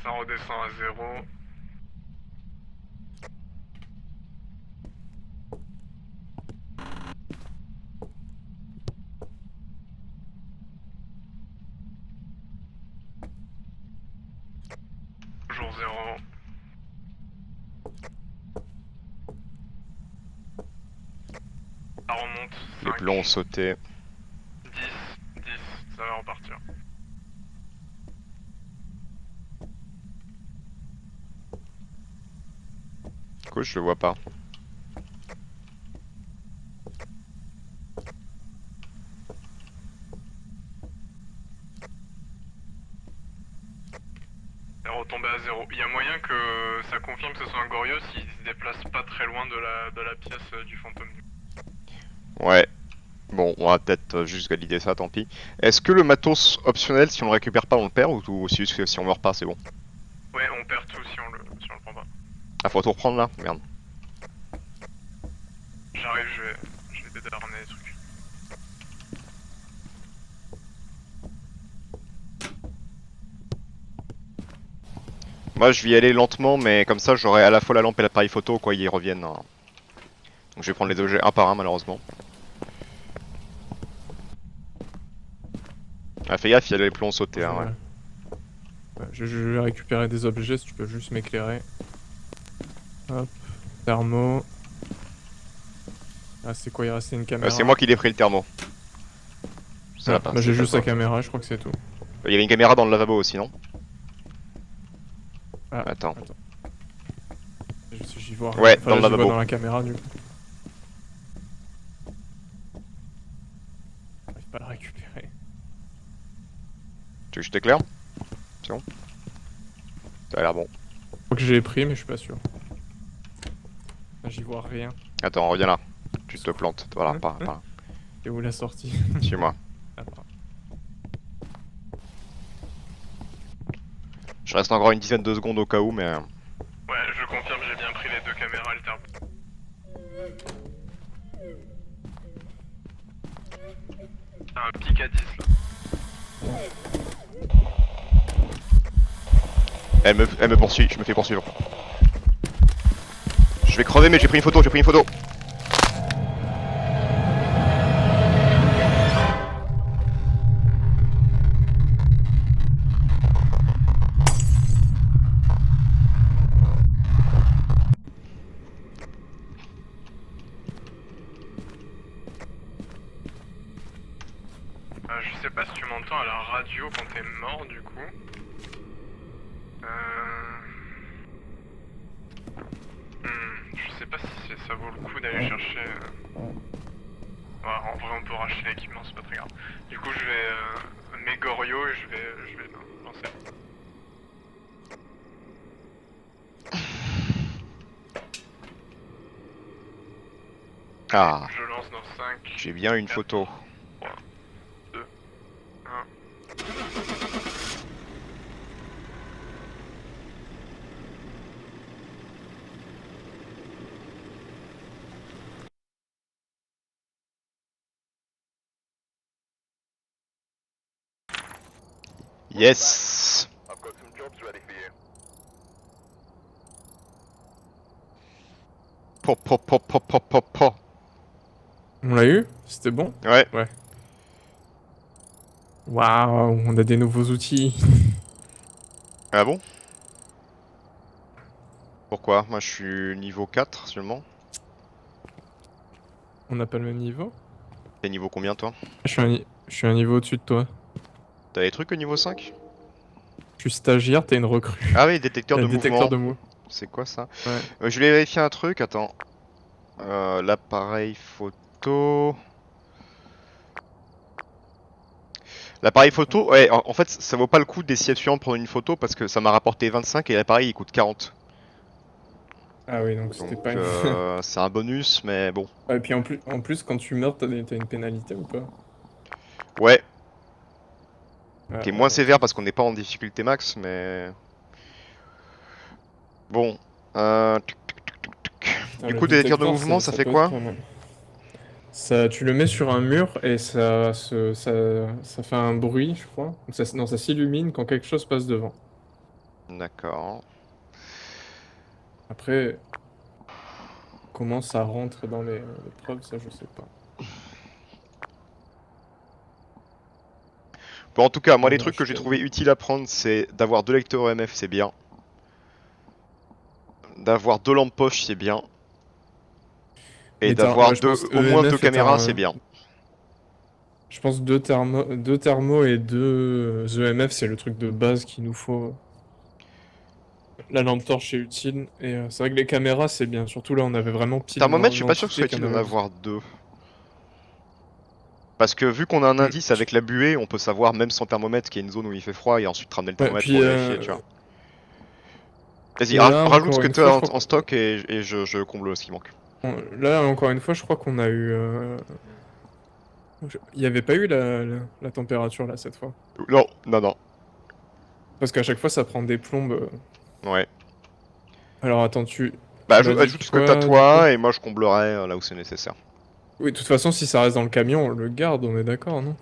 Ça redescend à 0. Toujours 0. Ça remonte. Les 5, bleus ont sauté. 10, 10, ça va repartir. Cool, je le vois pas. Elle est retombée à 0. Il y a moyen que ça confirme que ce soit un Gorio s'il se déplace pas très loin de la pièce du fantôme. Ouais. Bon, on va peut-être juste valider ça, tant pis. Est-ce que le matos optionnel, si on le récupère pas, on le perd ou si on meurt pas, c'est bon? Ouais, on perd tout si on le prend pas. Ah, faut tout reprendre là? Merde. J'arrive, je vais t'aider à ramener les trucs. Moi, je vais y aller lentement, mais comme ça, j'aurai à la fois la lampe et l'appareil photo, quoi, ils reviennent. Hein. Donc je vais prendre les objets un par un, malheureusement. Ah, fais gaffe, il y a les plombs sautés, hein, ouais. Ouais, je vais récupérer des objets si tu peux juste m'éclairer. Hop, thermo. Ah, c'est quoi? Il restait une caméra. C'est moi qui l'ai pris le thermo. Ça va pas, Bah, j'ai c'est juste pas la toi. caméra, je crois que c'est tout. Il y avait une caméra dans le lavabo aussi, non? Ah, Attends. J'y vois rien. Ouais, Enfin, dans là, le j'y vois lavabo. dans la caméra du coup. J'arrive pas à la récupérer. Tu veux que je t'éclaire? C'est bon? Ça a l'air bon. Je crois que j'ai pris, mais je suis pas sûr. Là, j'y vois rien. Attends, reviens là. Tu te Secours. plantes. Voilà, Hein par Hein là. Et où la sortie? Suis-moi. Ah, pardon. Je reste encore une dizaine de secondes au cas où, mais... Ouais, je confirme, j'ai bien pris les 2 caméras alternes. T'as un pic à 10 là. Elle me poursuit, je me fais poursuivre. Je vais crever, mais j'ai pris une photo, j'ai pris une photo. Je sais pas si tu m'entends à la radio quand t'es mort du coup. Je sais pas si ça vaut le coup d'aller chercher. Ouais, en vrai, on peut racheter l'équipement, c'est pas très grave. Du coup, je vais m'égorio et je vais lancer. Ah, Je lance dans 5, j'ai bien une photo. 3, 2, 1. Yes. Po, po, po, po, po, po, po. On l'a eu? C'était bon? Ouais. Ouais. Waouh, on a des nouveaux outils. Ah bon? Pourquoi? Moi je suis niveau 4 seulement. On n'a pas le même niveau? T'es niveau combien toi? Je suis un niveau au-dessus de toi. T'as des trucs au niveau 5? Je suis stagiaire, t'es une recrue. Ah oui, détecteur T'as de un détecteur mouvement. de mots. C'est quoi ça? Ouais. Je voulais vérifier un truc, attends. L'appareil photo. L'appareil photo, ouais, en fait, ça vaut pas le coup d'essayer de prendre une photo parce que ça m'a rapporté 25 et l'appareil il coûte 40. Ah oui, donc c'était Donc pas une... c'est un bonus, mais bon. Ouais, et puis en plus, quand tu meurs, t'as une pénalité ou pas? Ouais, Ah qui est ouais, moins ok. sévère parce qu'on n'est pas en difficulté max, mais bon. Putain, Du le coup, détecteur de détecteur, mouvement, ça ça fait peut être quoi? pas mal. Ça, tu le mets sur un mur et ça fait un bruit, je crois. Non, ça s'illumine quand quelque chose passe devant. D'accord. Après, comment ça rentre dans les preuves, ça, je sais pas. Bon, en tout cas, moi, les On trucs que j'ai achète. trouvé utiles à prendre, c'est d'avoir 2 lecteurs EMF, c'est bien. D'avoir 2 lampes poches, c'est bien. Et Mais d'avoir ouais, je pense au moins deux EMF est caméras, c'est un. bien. Je pense deux thermos et deux EMF, c'est le truc de base qu'il nous faut. La lampe torche est utile. Et c'est vrai que les caméras, c'est bien. Surtout là, on avait vraiment pile Thermomètre, je suis pas sûr que ce soit l'entité utile qu'on d'en avait besoin. avoir 2. Parce que vu qu'on a un Hmm. indice avec la buée, on peut savoir même sans thermomètre qu'il y a une zone où il fait froid et ensuite ramener le Ouais, thermomètre puis pour vérifier, tu vois. Vas-y, là, rajoute ce encore que une tu fois, as je crois en stock et je comble ce qui manque. là, encore une fois, je crois qu'on a eu. Il n'y avait pas eu la température là cette fois. Non, non, non. Parce qu'à chaque fois, ça prend des plombes. Ouais. Alors attends, Bah tu m'as dit ajoute ce que t'as quoi du coup? toi et moi je comblerai là où c'est nécessaire. Oui, de toute façon, si ça reste dans le camion, on le garde, on est d'accord, non?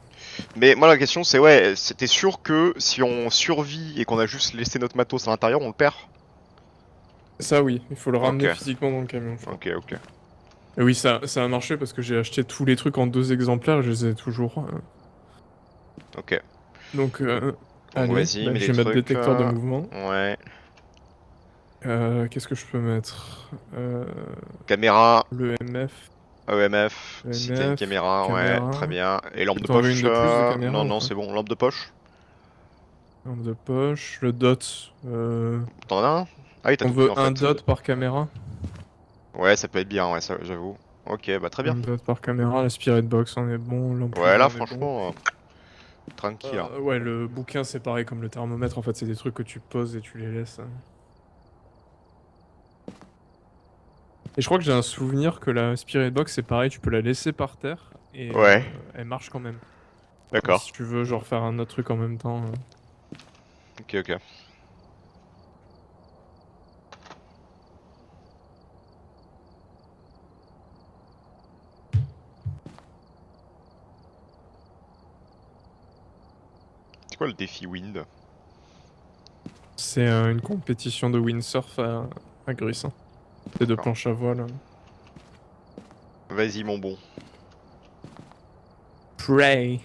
Mais moi la question c'est ouais, c'était sûr que si on survit et qu'on a juste laissé notre matos à l'intérieur, on le perd? Ça, oui, il faut le Ok, ramener physiquement dans le camion, je crois. ok, ok. Et oui, ça a marché parce que j'ai acheté tous les trucs en 2 exemplaires et je les ai toujours. Ok. Donc, Donc allez, vas-y, bah, mets je des vais mettre trucs. détecteur de mouvement. Ouais. Qu'est-ce que je peux mettre? Caméra, L'EMF, EMF, si t'as une EMF, caméra, ouais, très caméra. bien. Et lampe de T'en veux une poche, de plus de caméra non, ou non, pas? c'est bon, lampe de poche. Arme de poche. Le dot. T'en as un? Ah oui, t'as On tout pris veut en un fait. dot par caméra. Ouais, ça peut être bien, ouais, ça, j'avoue. Ok, bah très bien. Un dot par caméra. La spirit box, on est bon. Lampe Ouais, UV, là, on est bon. franchement, tranquille, hein. Ouais, le bouquin, c'est pareil comme le thermomètre. En fait, c'est des trucs que tu poses et tu les laisses. Et je crois que j'ai un souvenir que la spirit box, c'est pareil. Tu peux la laisser par terre et Ouais, elle marche quand même. Donc d'accord. si tu veux, genre faire un autre truc en même temps. Ok, ok. C'est quoi le défi wind? C'est une compétition de windsurf à Gruissan. C'est de D'accord. planche à voile. Vas-y, mon bon. Pray.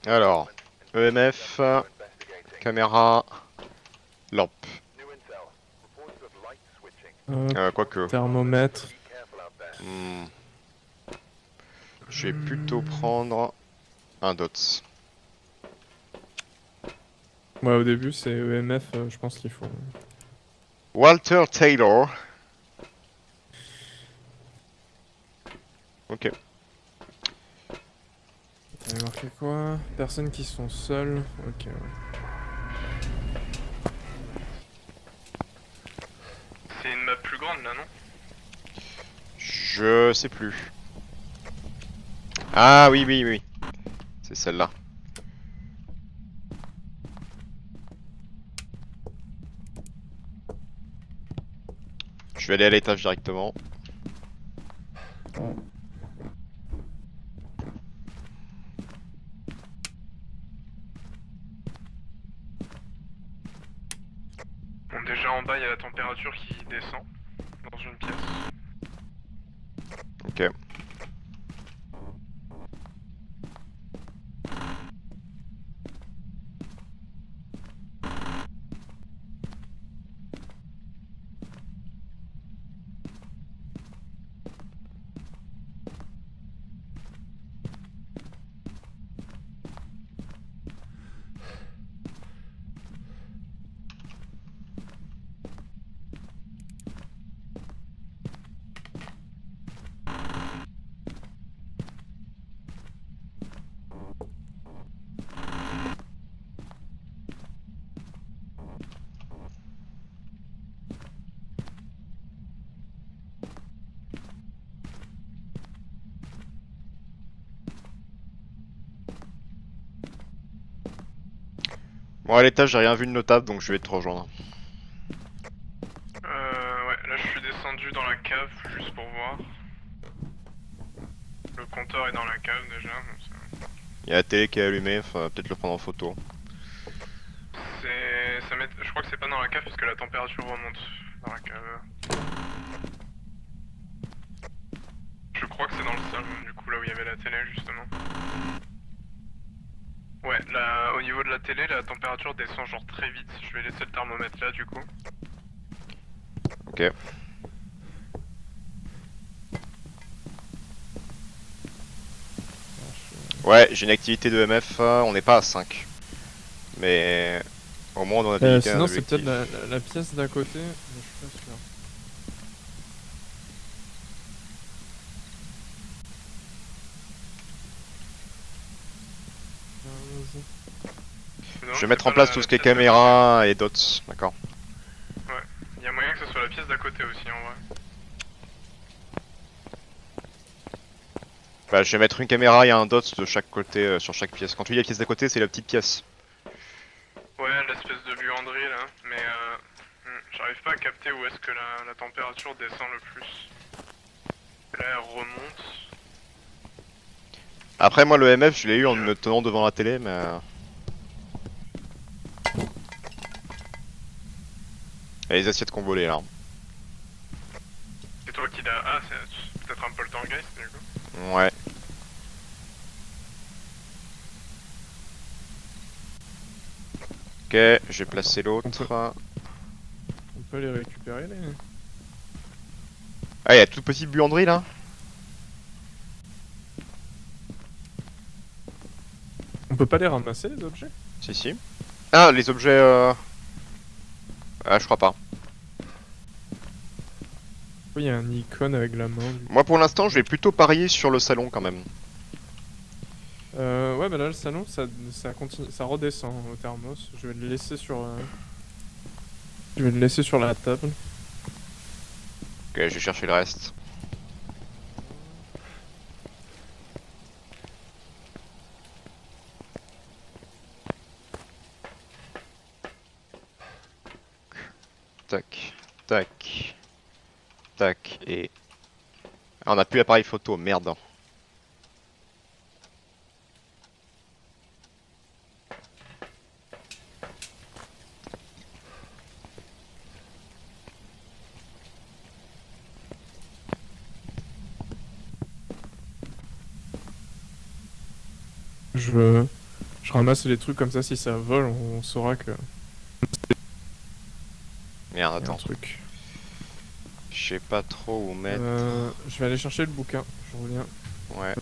Alors, EMF, caméra, lampe. Quoique. Thermomètre. Hmm, je vais plutôt prendre un DOTS. Ouais, au début, c'est EMF, je pense qu'il faut. Walter Taylor. Ok. T'avais marqué quoi? Personnes qui sont seules. Ok, ouais. C'est une map plus grande là, non? Je sais plus. Ah oui, oui, oui. C'est celle-là. Je vais aller à l'étage directement. Bon, déjà en bas, il y a la température qui descend dans une pièce. Ok. Bon, à l'étage, j'ai rien vu de notable, donc je vais te rejoindre. Ouais, là je suis descendu dans la cave juste pour voir. Le compteur est dans la cave déjà, donc Il y a la télé qui est allumée, enfin, peut-être le prendre en photo. je crois que c'est pas dans la cave parce que la température remonte dans la cave. Je crois que c'est dans le salon, du coup là où il y avait la télé justement. Ouais, là, au niveau de la télé, la température descend genre très vite. Je vais laisser le thermomètre là du coup. Ok. Ouais, j'ai une activité de MF, on n'est pas à 5. Mais au moins on a habilité un Sinon, c'est objectif. peut-être la pièce d'à côté, mais je suis pas sûr. Non, Je vais c'est mettre en pas place tout la ce qui est pièce d'à côté. caméra et dots, d'accord. Ouais, il y a moyen que ce soit la pièce d'à côté aussi en vrai. Bah, je vais mettre une caméra et un dots de chaque côté sur chaque pièce. Quand tu dis la pièce d'à côté, c'est la petite pièce. Ouais, l'espèce de buanderie là, mais j'arrive pas à capter où est-ce que la température descend le plus. Là, elle remonte. Après, moi, le MF, je l'ai eu en me tenant devant la télé, mais. Il y a les assiettes qu'on volait là. C'est toi qui l'as. Ah, c'est peut-être un poltergeist du coup. Ouais. Ok, j'ai placé l'autre. On peut les récupérer les... Ah, y'a toute petite buanderie là? On peut pas les ramasser les objets? Si, si. Ah, les objets. Ah, je crois pas. Oui, il y a un icône avec la main. Moi pour l'instant, je vais plutôt parier sur le salon quand même. Ouais, bah là, le salon, ça continue, ça redescend au thermos. Je vais le laisser sur... Je vais le laisser sur la table. Ok, je vais chercher le reste. Tac, tac, tac, et... Ah, on a plus l'appareil photo, merde. Je ramasse les trucs comme ça, si ça vole, on saura que... Merde, y a un attends. truc. Je sais pas trop où mettre. Je vais aller chercher le bouquin, je reviens. Ouais.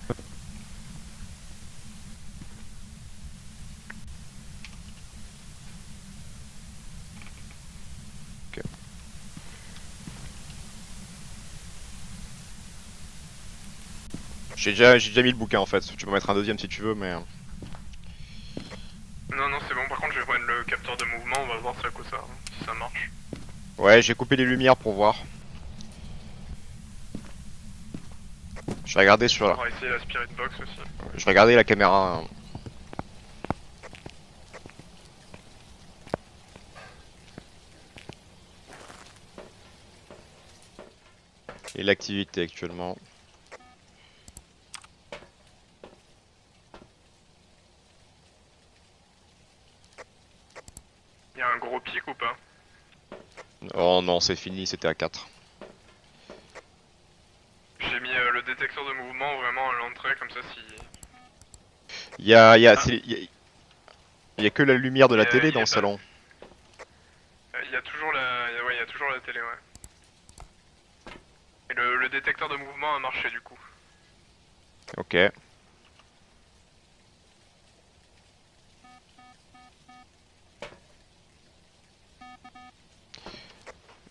Ok. J'ai déjà mis le bouquin en fait. Tu peux mettre un deuxième si tu veux, mais. Non, c'est bon. Par contre, je vais prendre le capteur de mouvement. On va voir ça à quoi ça, si ça marche. Ouais, j'ai coupé les lumières pour voir. Je vais regarder sur On la... va essayer la Spirit Box aussi. Je vais regarder la caméra. Et l'activité actuellement. Il y a un gros pic ou pas? Oh non, c'est fini, c'était à 4. J'ai mis le détecteur de mouvement vraiment à l'entrée, comme ça si... Il y a que la lumière de la télé y a dans le pas- salon. Il y a toujours ouais, il y a toujours la télé, ouais. Et le détecteur de mouvement a marché du coup. Ok.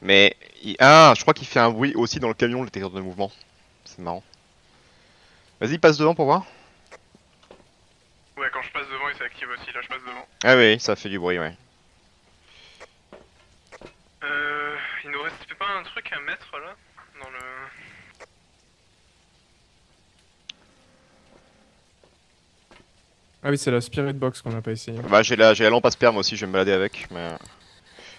Mais... Ah, je crois qu'il fait un bruit aussi dans le camion, le détecteur de mouvement. C'est marrant. Vas-y, passe devant pour voir. Ouais, quand je passe devant, il s'active aussi. Là, je passe devant. Ah oui, ça fait du bruit, ouais. Il nous reste pas un truc à mettre là? Dans le... Ah oui, c'est la Spirit Box qu'on n'a pas essayé. Bah j'ai la lampe à sperme aussi, je vais me balader avec, mais...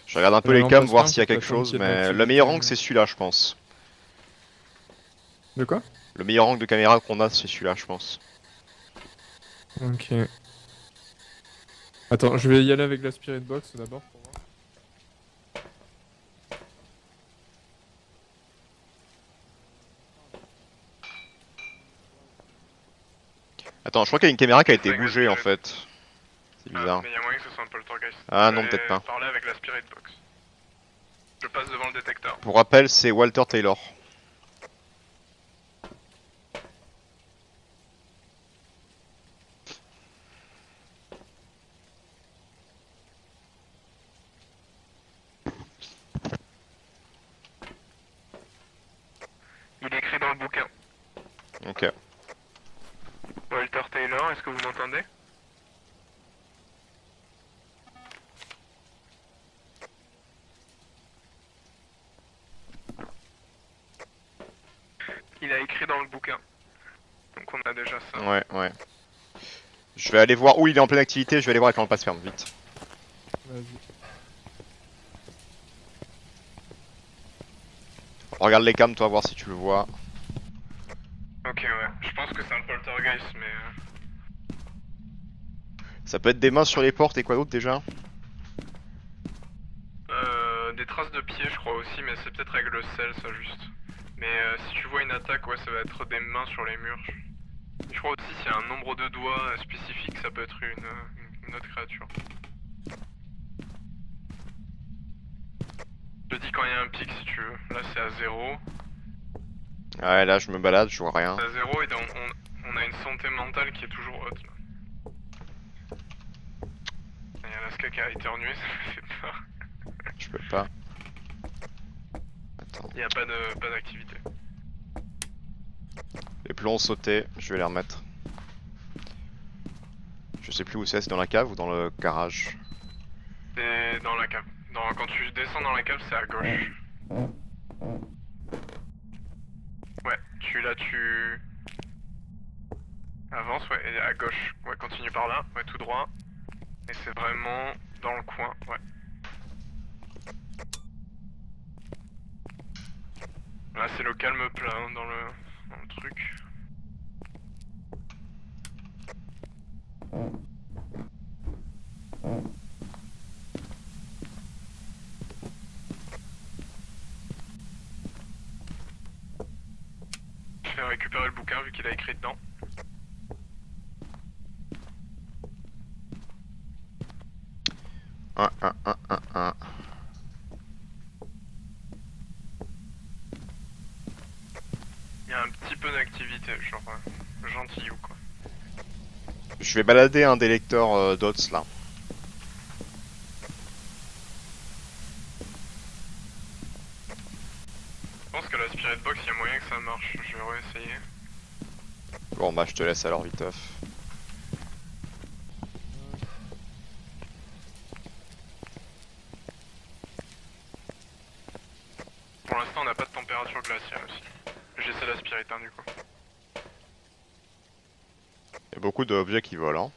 Je regarde un peu La les lampe cams, à voir sperme, s'il y a faut quelque attendre chose, qu'il y ait de mais le l'activité. meilleur angle c'est celui-là, je pense. De quoi? Le meilleur angle de caméra qu'on a, c'est celui-là, je pense. Ok. Attends, je vais y aller avec la Spirit Box d'abord pour voir. Attends, je crois qu'il y a une caméra qui a été Avec la bougée en Spirit. fait. C'est Ah, bizarre. mais il y a moyen que ce soit un poltergeist. Ah Je non, vais peut-être pas. parler avec la Spirit Box. Je passe devant le détecteur. Pour rappel, c'est Walter Taylor. Il est écrit dans le bouquin. Ok. Walter Taylor, est-ce que vous m'entendez? Il a écrit dans le bouquin. Donc on a déjà ça. Ouais, ouais. Je vais aller voir où il est en pleine activité, je vais aller voir avec la lampe à sperme, vite. Vas-y. Regarde les cams, toi, voir si tu le vois. Ok, ouais. Je pense que c'est un poltergeist, mais... Ça peut être des mains sur les portes et quoi d'autre déjà? Des traces de pieds, je crois aussi, mais c'est peut-être avec le sel, ça, juste. Mais si tu vois une attaque, ouais, ça va être des mains sur les murs. Je crois aussi s'il y a un nombre de doigts spécifique, ça peut être une autre créature. quand il y a un pic si tu veux. Là c'est à 0. Ouais, là je me balade, je vois rien. C'est à 0 et on a une santé mentale qui est toujours haute. Là. Il y a Alaska qui a éternué, ça me fait peur. Je peux pas. Attends. Il n'y a pas d'activité. Les plombs ont sauté, je vais les remettre. Je sais plus où c'est dans la cave ou dans le garage? C'est dans la cave. Quand tu descends dans la cave, c'est à gauche. Ouais, tu avances, ouais, et à gauche. Ouais, continue par là, ouais, tout droit. Et c'est vraiment dans le coin, ouais. Là, c'est le calme plat hein, dans le truc. Je vais récupérer le bouquin vu qu'il a écrit dedans. Un. Il y a un petit peu d'activité, genre gentil ou quoi. Je vais balader un des lecteurs DOTS là. Je pense que la Spirit Box, il y a moyen que ça marche. Je vais réessayer. Bon bah je te laisse alors viteuf. Pour l'instant, on n'a pas de température glaciale aussi. J'essaie la Spirit hein, du coup. Il y a beaucoup d'objets qui volent hein.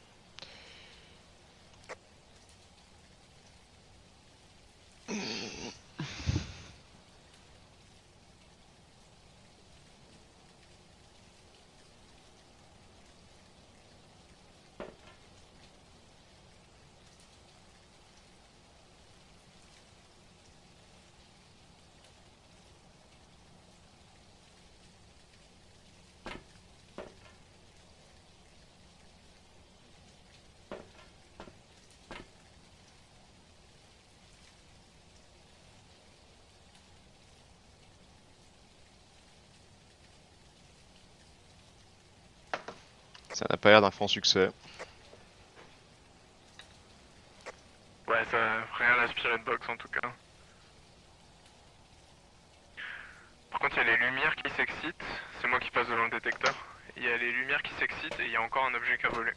Ça n'a pas l'air d'un franc succès. Ouais, ça rien la Spirit Box en tout cas. Par contre, il y a les lumières qui s'excitent. C'est moi qui passe devant le détecteur. Il y a les lumières qui s'excitent et il y a encore un objet qui a volé.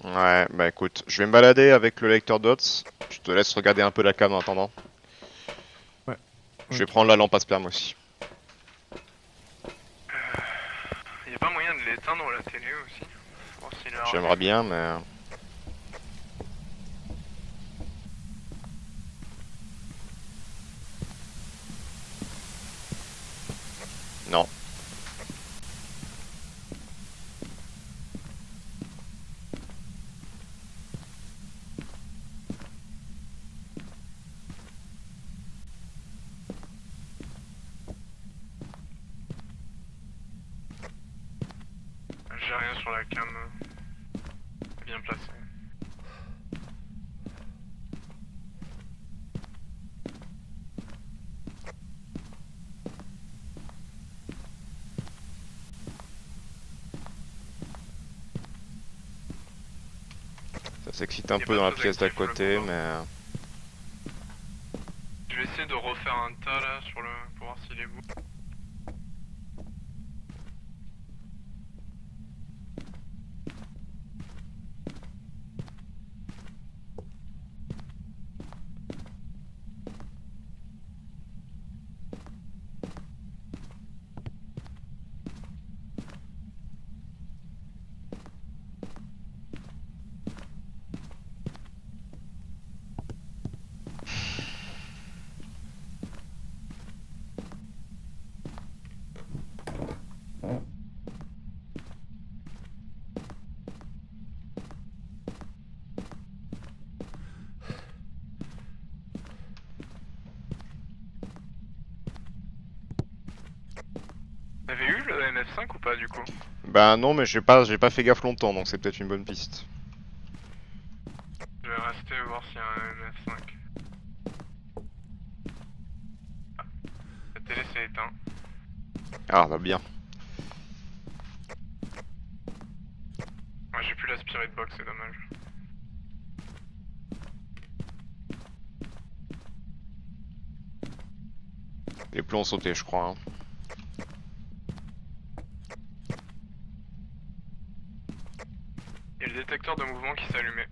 Ouais, bah écoute, je vais me balader avec le lecteur DOTS. Je te laisse regarder un peu la cam en attendant. Ouais. Je vais prendre la lampe à sperme aussi. Il y a pas moyen de l'éteindre la télé aussi. Faut voir s'il a J'aimerais bien, mais... Non. J'ai rien sur la cam. Bien placé. Ça s'excite un Il y a peu pas dans la très pièce d'à actif, le côté, couloir. mais... Je vais essayer de refaire un tas là sur le pour voir s'il est beau. T'avais eu le MF5 ou pas du coup? Bah non, mais j'ai pas fait gaffe longtemps, donc c'est peut-être une bonne piste. Je vais rester voir s'il y a un MF5. télé s'est éteint. Ah, bah bien. Ouais, j'ai plus la spirit box, c'est dommage. Les plombs ont sauté, je crois. Hein. Et le détecteur de mouvement qui s'allumait.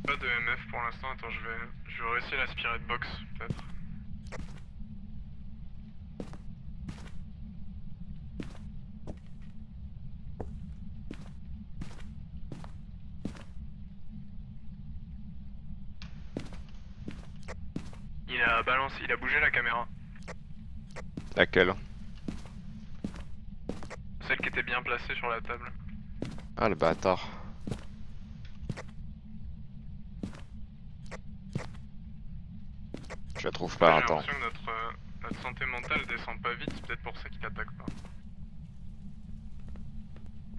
Pas de MF pour l'instant, attends, je vais réessayer la spirit box, peut-être. Il a balancé, il a bougé la caméra. Laquelle? Celle qui était bien placée sur la table. Ah, le bâtard. Je la trouve pas, J'ai attends. l'impression que notre santé mentale descend pas vite, c'est peut-être pour ça qu'il attaque pas.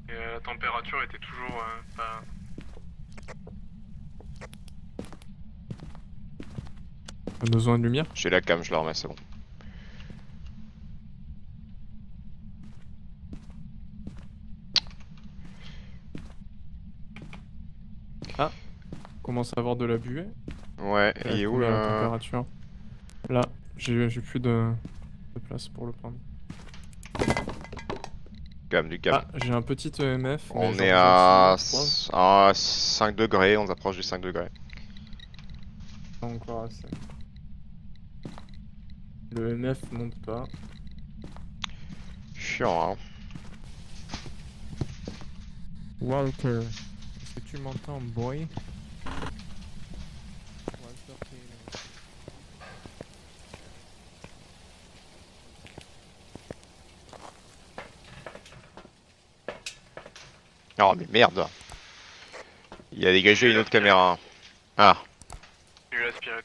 Et la température était toujours pas... Pas besoin de lumière. J'ai la cam, je la remets, c'est bon. Commence à avoir de la buée. Ouais, il est où Combien la là? température? Là, j'ai plus de place pour le prendre. Cam, du cam. Ah, j'ai un petit EMF. mais On genre est gentil, à 5 degrés, on approche du 5 degrés. pas encore assez. Le EMF monte pas. Chiant, hein. Walter, est-ce que tu m'entends, boy? Walter Taylor. Oh, mais merde. Il a dégagé une autre caméra. Ah, J'ai eu la spirit.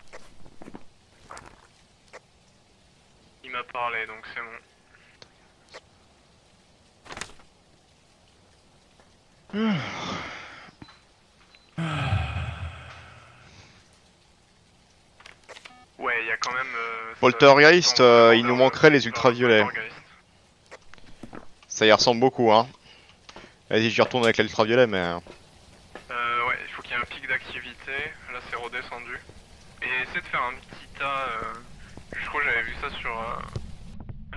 Il m'a parlé, donc c'est bon. Ouais, il y a quand même... Poltergeist, ça tend vraiment il nous vers manquerait les vers le ultraviolets. poltergeist. Ça y ressemble beaucoup, hein. Vas-y, j'y retourne avec l'ultraviolet, mais... Ouais, il faut qu'il y ait un pic d'activité. Là, c'est redescendu. Et essaie de faire un petit tas... Je crois que j'avais vu ça sur...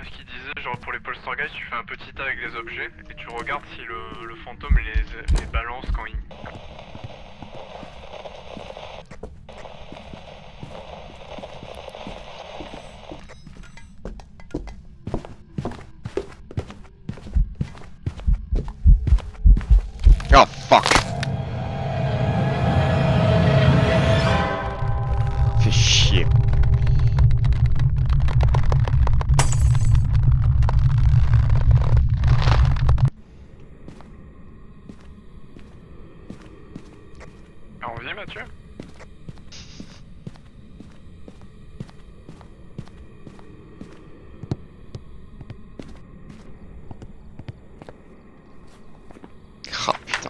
ce qu'il disait, genre pour les poltergeists, tu fais un petit tas avec les objets et tu regardes si le fantôme les balance quand il... Oh, fuck. Fais chier. Ah, on vit, Mathieu? Ah, putain.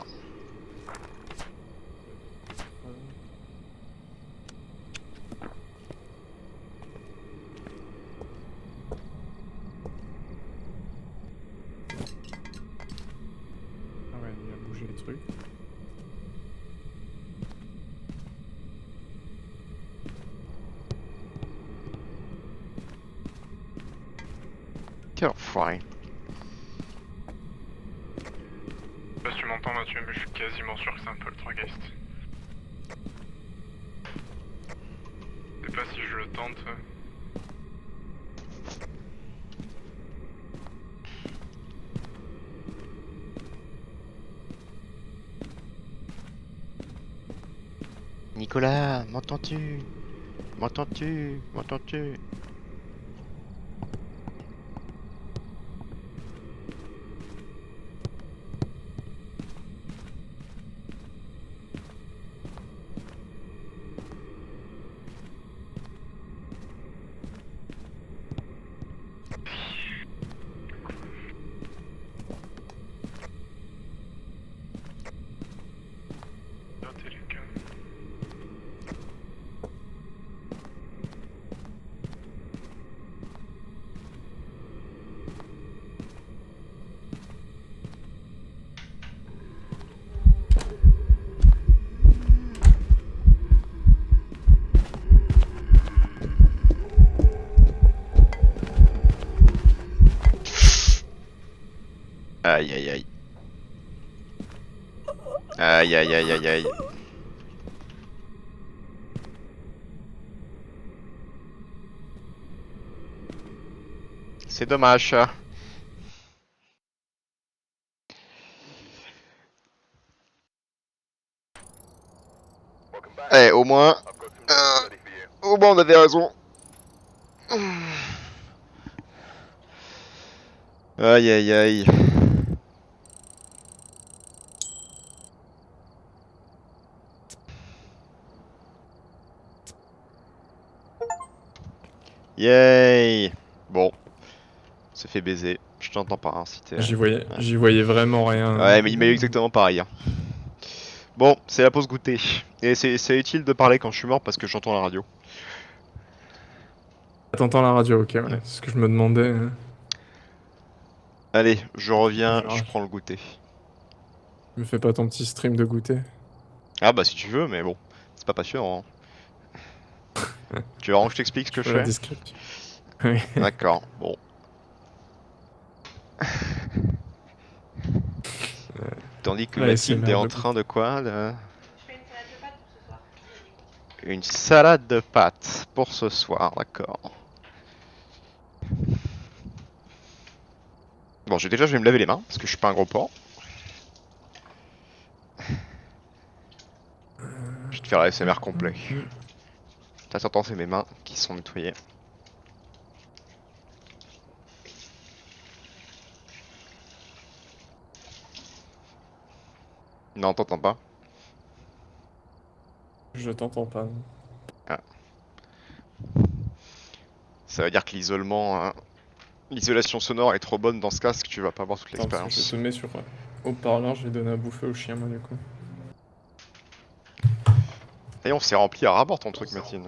Ah ouais, il a bougé les trucs. Quel enfoiré. Je sais pas si tu m'entends, Mathieu, mais je suis quasiment sûr que c'est un poltergeist. Je sais pas si je le tente. Nicolas, m'entends-tu? M'entends-tu? M'entends-tu? La télécam. Aïe aïe aïe. Aïe aïe aïe aïe aïe. C'est dommage. Eh, au moins on avait raison. Aïe aïe aïe. Yay. Bon, c'est fait baiser. Je t'entends pas hein, si t'es... J'y voyais vraiment rien. Ouais, mais il m'a eu exactement pareil. Hein. Bon, c'est la pause goûter. Et c'est utile de parler quand je suis mort parce que j'entends la radio. T'entends la radio, ok, ouais. C'est ce que je me demandais. Allez, je reviens, Genre, je prends le goûter. me fais pas ton petit stream de goûter. Ah bah si tu veux, mais bon, c'est pas passionnant. Hein. Tu veux vraiment que je t'explique ce Je que je fais la fais? description. Oui. D'accord, bon. Tandis que La Mathilde est ASMR en de train de quoi Je fais une salade de pâtes pour ce soir. Une salade de pâtes pour ce soir, d'accord. Bon, je vais me laver les mains, parce que je suis pas un gros porc. Je vais te faire la SMR complet. T'entends, c'est mes mains qui sont nettoyées. Non, t'entends pas. Je t'entends pas. Non. Ah. Ça veut dire que l'isolation sonore est trop bonne dans ce casque, tu vas pas avoir toute Attends, parce que je l'expérience. te mets sur haut-parleur, je vais donner à bouffer au chien, moi, du coup. Et on s'est rempli à rabord ton truc, Mathilde.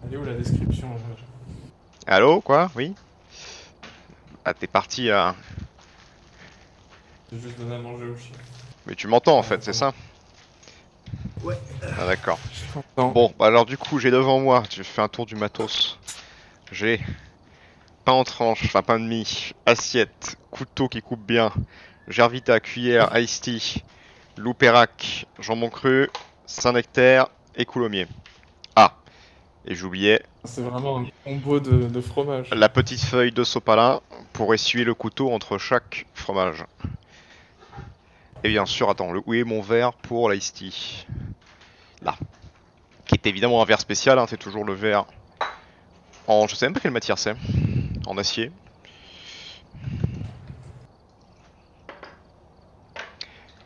Elle est où la description Allô, quoi? Oui? Ah, t'es parti à... J'ai juste donné à manger au chien. Mais tu m'entends en fait, c'est ça? Ouais. Ah d'accord. Je t'entends. Bon, bah alors du coup, j'ai devant moi, je fais un tour du matos. J'ai pain en tranche, enfin pain de mie, assiette, couteau qui coupe bien, Gervita, cuillère, iced tea, loupérac, jambon cru, Saint-Nectaire et coulommiers. Ah, et j'oubliais C'est vraiment un combo de fromage. la petite feuille de sopalin pour essuyer le couteau entre chaque fromage. Et bien sûr, attends, où est mon verre pour l'ice tea? Là. Qui est évidemment un verre spécial, hein, c'est toujours le verre en... Je sais même pas quelle matière c'est. En acier.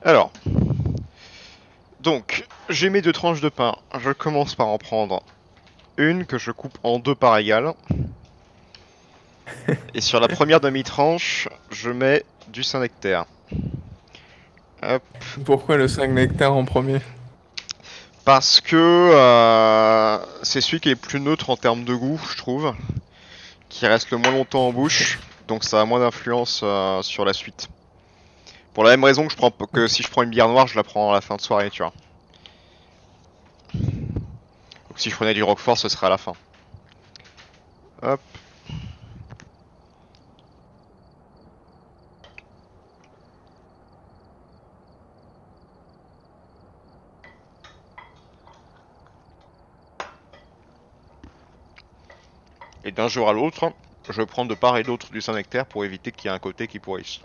Alors. Donc, j'ai mes deux tranches de pain. Je commence par en prendre une que je coupe en deux par égale. Et sur la première demi-tranche, je mets du Saint-Nectaire. Hop. Pourquoi le 5 nectar en premier? Parce que c'est celui qui est le plus neutre en termes de goût, je trouve. Qui reste le moins longtemps en bouche. Donc ça a moins d'influence sur la suite. Pour la même raison que si je prends une bière noire, je la prends à la fin de soirée, tu vois. Donc si je prenais du Roquefort, ce serait à la fin. Hop. Et d'un jour à l'autre, je prends de part et d'autre du Saint-Nectaire pour éviter qu'il y ait un côté qui pourrisse.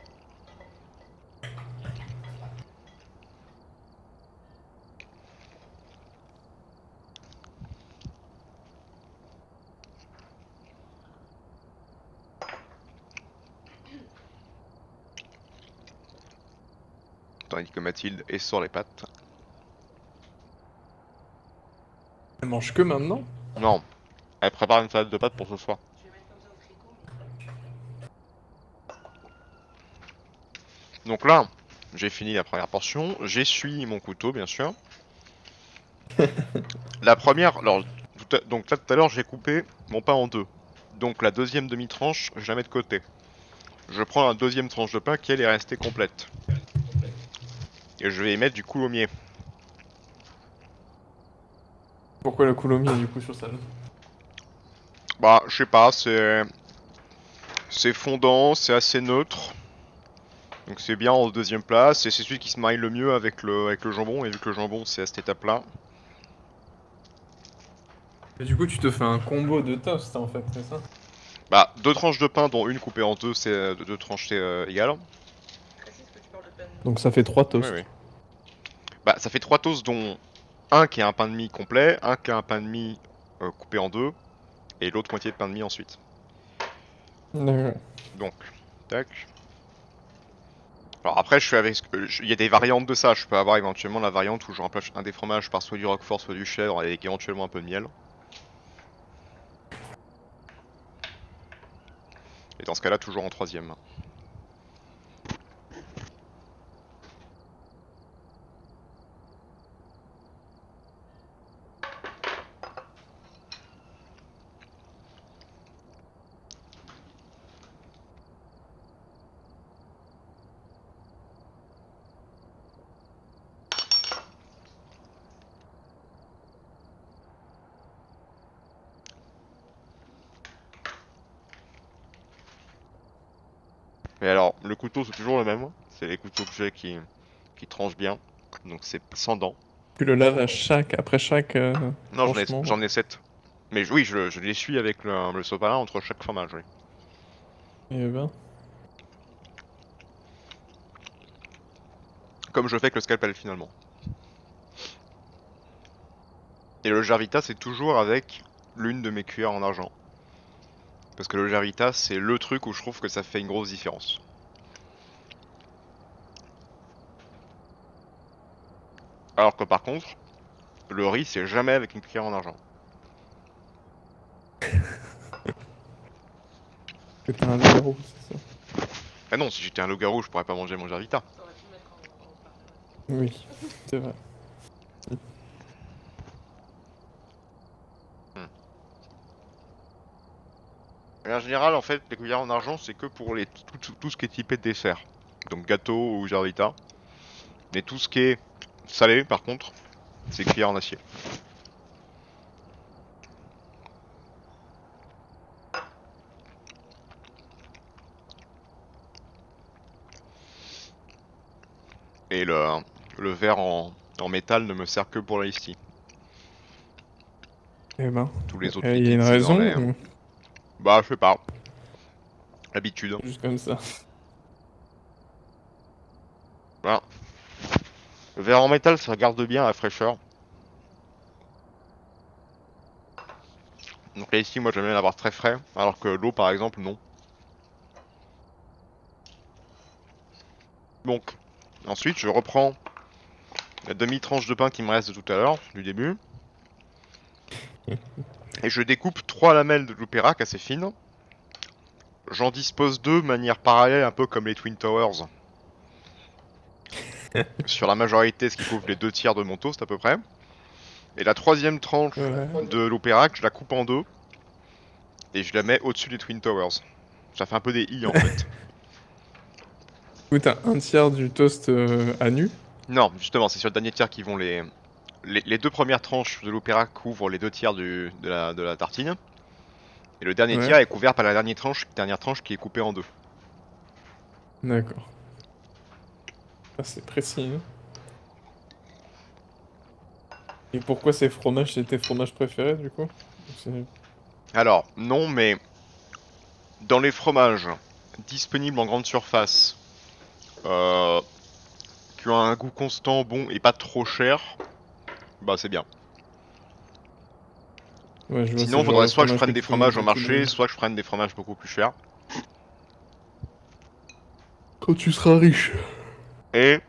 tandis que Mathilde est sur les pattes. Elle mange que maintenant? Non, elle prépare une salade de pâtes pour ce soir. Je vais mettre comme ça au frigo. Donc là, j'ai fini la première portion, j'essuie mon couteau bien sûr. La première, alors, donc là tout à l'heure j'ai coupé mon pain en deux. Donc la deuxième demi-tranche, je la mets de côté. Je prends la deuxième tranche de pain qui elle est restée complète. Et je vais y mettre du coulommiers. Pourquoi le coulommiers du coup sur ça? Bah, je sais pas, c'est fondant, c'est assez neutre. Donc c'est bien en deuxième place, et c'est celui qui se marie le mieux avec le jambon, et vu que le jambon c'est à cette étape-là. Et du coup, tu te fais un combo de toast en fait, c'est ça? Bah, deux tranches de pain dont une coupée en deux, c'est deux tranches c'est égal. Précise que tu parles de pain. Donc ça fait 3 Oui, toasts. oui. Bah, ça fait trois toasts dont un qui est un pain de mie complet, un qui est un pain de mie coupé en deux, et l'autre moitié de pain de mie ensuite. D'accord. Donc, tac. Alors après, je fais avec. Il y a des variantes de ça. Je peux avoir éventuellement la variante où je remplace un des fromages par soit du roquefort, soit du chèvre, avec éventuellement un peu de miel. Et dans ce cas-là, toujours en troisième. Et alors, le couteau, c'est toujours le même. C'est les couteaux que j'ai qui tranchent bien. Donc c'est sans dents. Tu le laves après chaque Non, tranchement. j'en ai 7. Mais oui, je l'essuie avec le sopalin entre chaque fromage, oui. Et ben. Comme je fais avec le scalpel finalement. Et le Jarvita, c'est toujours avec l'une de mes cuillères en argent. Parce que le Jarvita, c'est le truc où je trouve que ça fait une grosse différence. Alors que par contre, le riz, c'est jamais avec une cuillère en argent. Que t'as un loup-garou, c'est ça? Ah non, si j'étais un loup-garou, je pourrais pas manger mon Jarvita. T'aurais pu mettre en haut-parleur. Oui, c'est vrai. Et en général, en fait, les cuillères en argent, c'est que pour tout ce qui est typé de dessert. Donc gâteau ou Jarvita. Mais tout ce qui est salé, par contre, c'est cuillère en acier. Et le verre en métal ne me sert que pour l'ice tea. Et ben. Tous les autres Il y a une liquides, c'est dans raison les... ou Bah, je sais pas. Habitude. juste comme ça? Voilà. Le verre en métal, ça garde bien la fraîcheur. Donc là, ici, moi, j'aime bien l'avoir très frais. Alors que l'eau, par exemple, non. Donc, ensuite, je reprends la demi-tranche de pain qui me reste de tout à l'heure, du début. Et je découpe 3 lamelles de Loupérac assez fines. J'en dispose 2 de manière parallèle, un peu comme les Twin Towers. Sur la majorité, ce qui couvre les 2 tiers de mon toast à peu près. Et la troisième tranche Ouais. de Loupérac, je la coupe en deux. Et je la mets au-dessus des Twin Towers. Ça fait un peu des i en fait. Du coup, t'as un tiers du toast à nu. Non, justement, c'est sur le dernier tiers qui vont les 2 premières tranches de Loupérac couvrent les 2 tiers de la tartine. Et le dernier Ouais. tiers est couvert par la dernière tranche qui est coupée en deux. D'accord. Ah, c'est précis, hein. Et pourquoi ces fromages, c'est tes fromages préférés du coup? C'est- Alors, non, mais dans les fromages disponibles en grande surface, euh, qui ont un goût constant, bon et pas trop cher, bah c'est bien. Ouais, je vois, c'est Sinon, le genre faudrait de soit que je fromage que prenne des tu peux mettre fromages au dans tous marché, les... soit que je prenne des fromages beaucoup plus chers. Quand tu seras riche. Et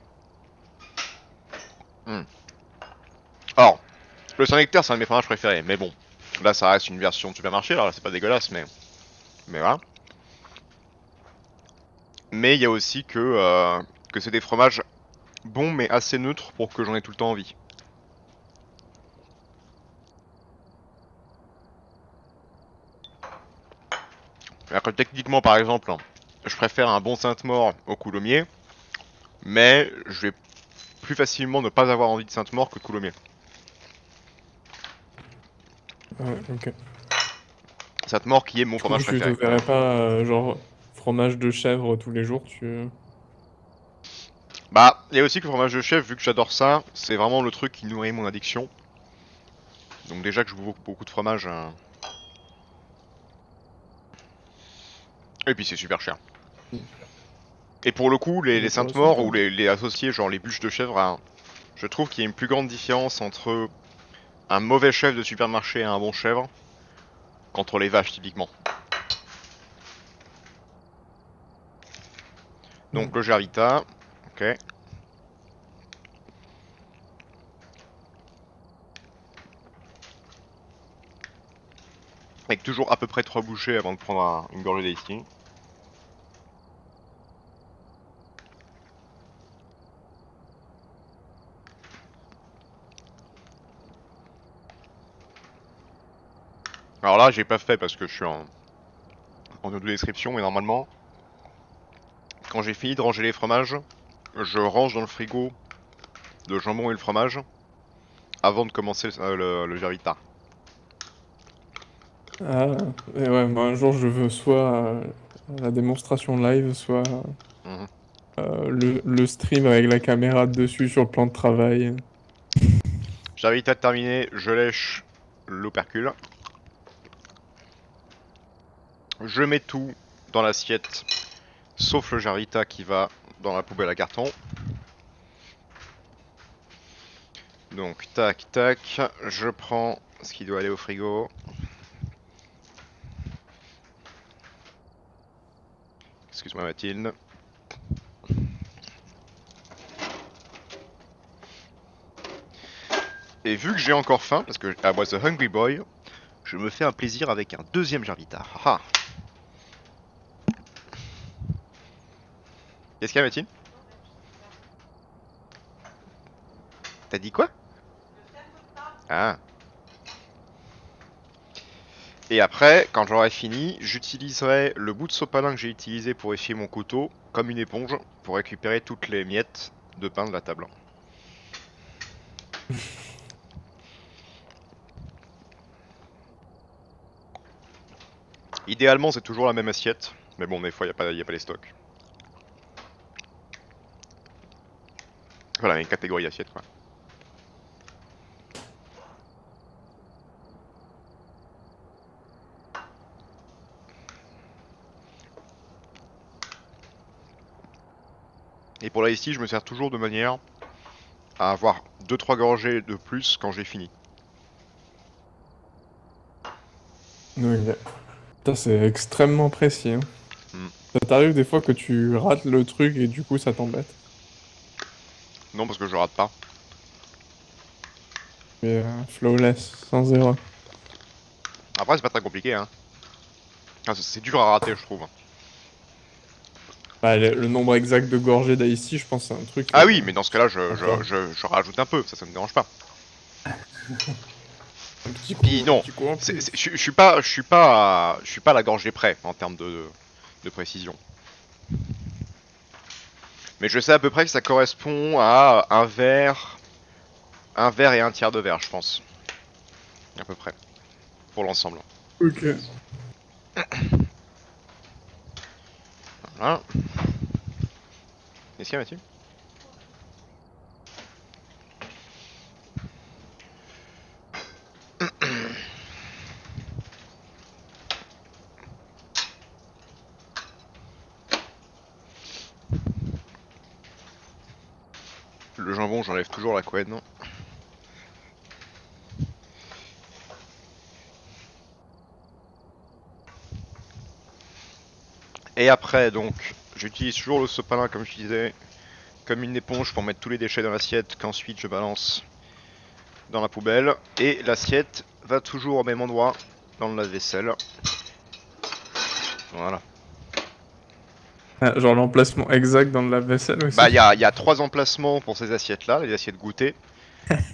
Alors, le Saint-Nectaire, c'est un de mes fromages préférés, mais bon. Là, ça reste une version de supermarché, alors là, c'est pas dégueulasse, mais voilà. Mais il y a aussi que c'est des fromages bons, mais assez neutres pour que j'en ai tout le temps envie. Alors que techniquement, par exemple, je préfère un bon Sainte-Maure au Coulommiers, mais je vais plus facilement ne pas avoir envie de Sainte-Maure que de Coulommiers. Ouais, ok. Sainte-Maure qui est mon Du coup, fromage tu te préféré. verrais pas, genre, fromage de chèvre tous les jours, tu... Bah, il y a aussi que le fromage de chèvre, vu que j'adore ça, c'est vraiment le truc qui nourrit mon addiction. Donc déjà que je bouffe beaucoup de fromage. Et puis c'est super cher. Et pour le coup, les pour la Sainte-Maure santé. ou les associés, genre les bûches de chèvre, hein, je trouve qu'il y a une plus grande différence entre un mauvais chèvre de supermarché et un bon chèvre qu'entre les vaches typiquement. Donc le Jarvita, ok. Avec toujours à peu près 3 bouchées avant de prendre une gorgée d'Ice. Alors là, j'ai pas fait parce que je suis en audio-description, mais normalement, quand j'ai fini de ranger les fromages, je range dans le frigo le jambon et le fromage avant de commencer le Jarvita. Ah, et ouais, moi un jour je veux soit la démonstration live, soit Mhm. le stream avec la caméra dessus sur le plan de travail. Jarvita terminé, je lèche l'opercule. Je mets tout dans l'assiette, sauf le Jarvita qui va dans la poubelle à carton. Donc tac tac, je prends ce qui doit aller au frigo. Excuse-moi Mathilde. Et vu que j'ai encore faim, parce que I was a hungry boy, je me fais un plaisir avec un deuxième Jarvita. Haha. Qu'est-ce qu'il y a Mathilde? T'as dit quoi? Ah. Et après, quand j'aurai fini, j'utiliserai le bout de sopalin que j'ai utilisé pour essuyer mon couteau comme une éponge pour récupérer toutes les miettes de pain de la table. Idéalement, c'est toujours la même assiette, mais bon, des fois, il n'y a pas les stocks. Voilà, une catégorie d'assiettes, quoi. Et pour la ici, je me sers toujours de manière à avoir 2-3 gorgées de plus quand j'ai fini. Ok. Putain, c'est extrêmement précis, hein. Hmm. Ça t'arrive des fois que tu rates le truc et du coup ça t'embête. Non, parce que je rate pas. Mais flawless, sans erreur. Après, c'est pas très compliqué, hein. Ah, c'est dur à rater, je trouve. Bah, le nombre exact de gorgées d'Ice, je pense que c'est un truc... Ah oui, mais dans ce cas-là, Encore. je rajoute un peu, ça me dérange pas. Puis Un non, petit coup en plus. je suis pas à la gorgée près en termes de précision. Mais je sais à peu près que ça correspond à un verre et un tiers de verre, je pense. À peu près, pour l'ensemble. Ok. Voilà. Qu'est-ce qu'il y a, Mathieu? Le jambon, j'enlève toujours la couenne. Et après, donc, j'utilise toujours le sopalin, comme je disais, comme une éponge pour mettre tous les déchets dans l'assiette qu'ensuite je balance dans la poubelle. Et l'assiette va toujours au même endroit dans le lave-vaisselle. Voilà. Ah, genre l'emplacement exact dans le lave-vaisselle aussi. Bah il y a 3 emplacements pour ces assiettes là, les assiettes goûtées.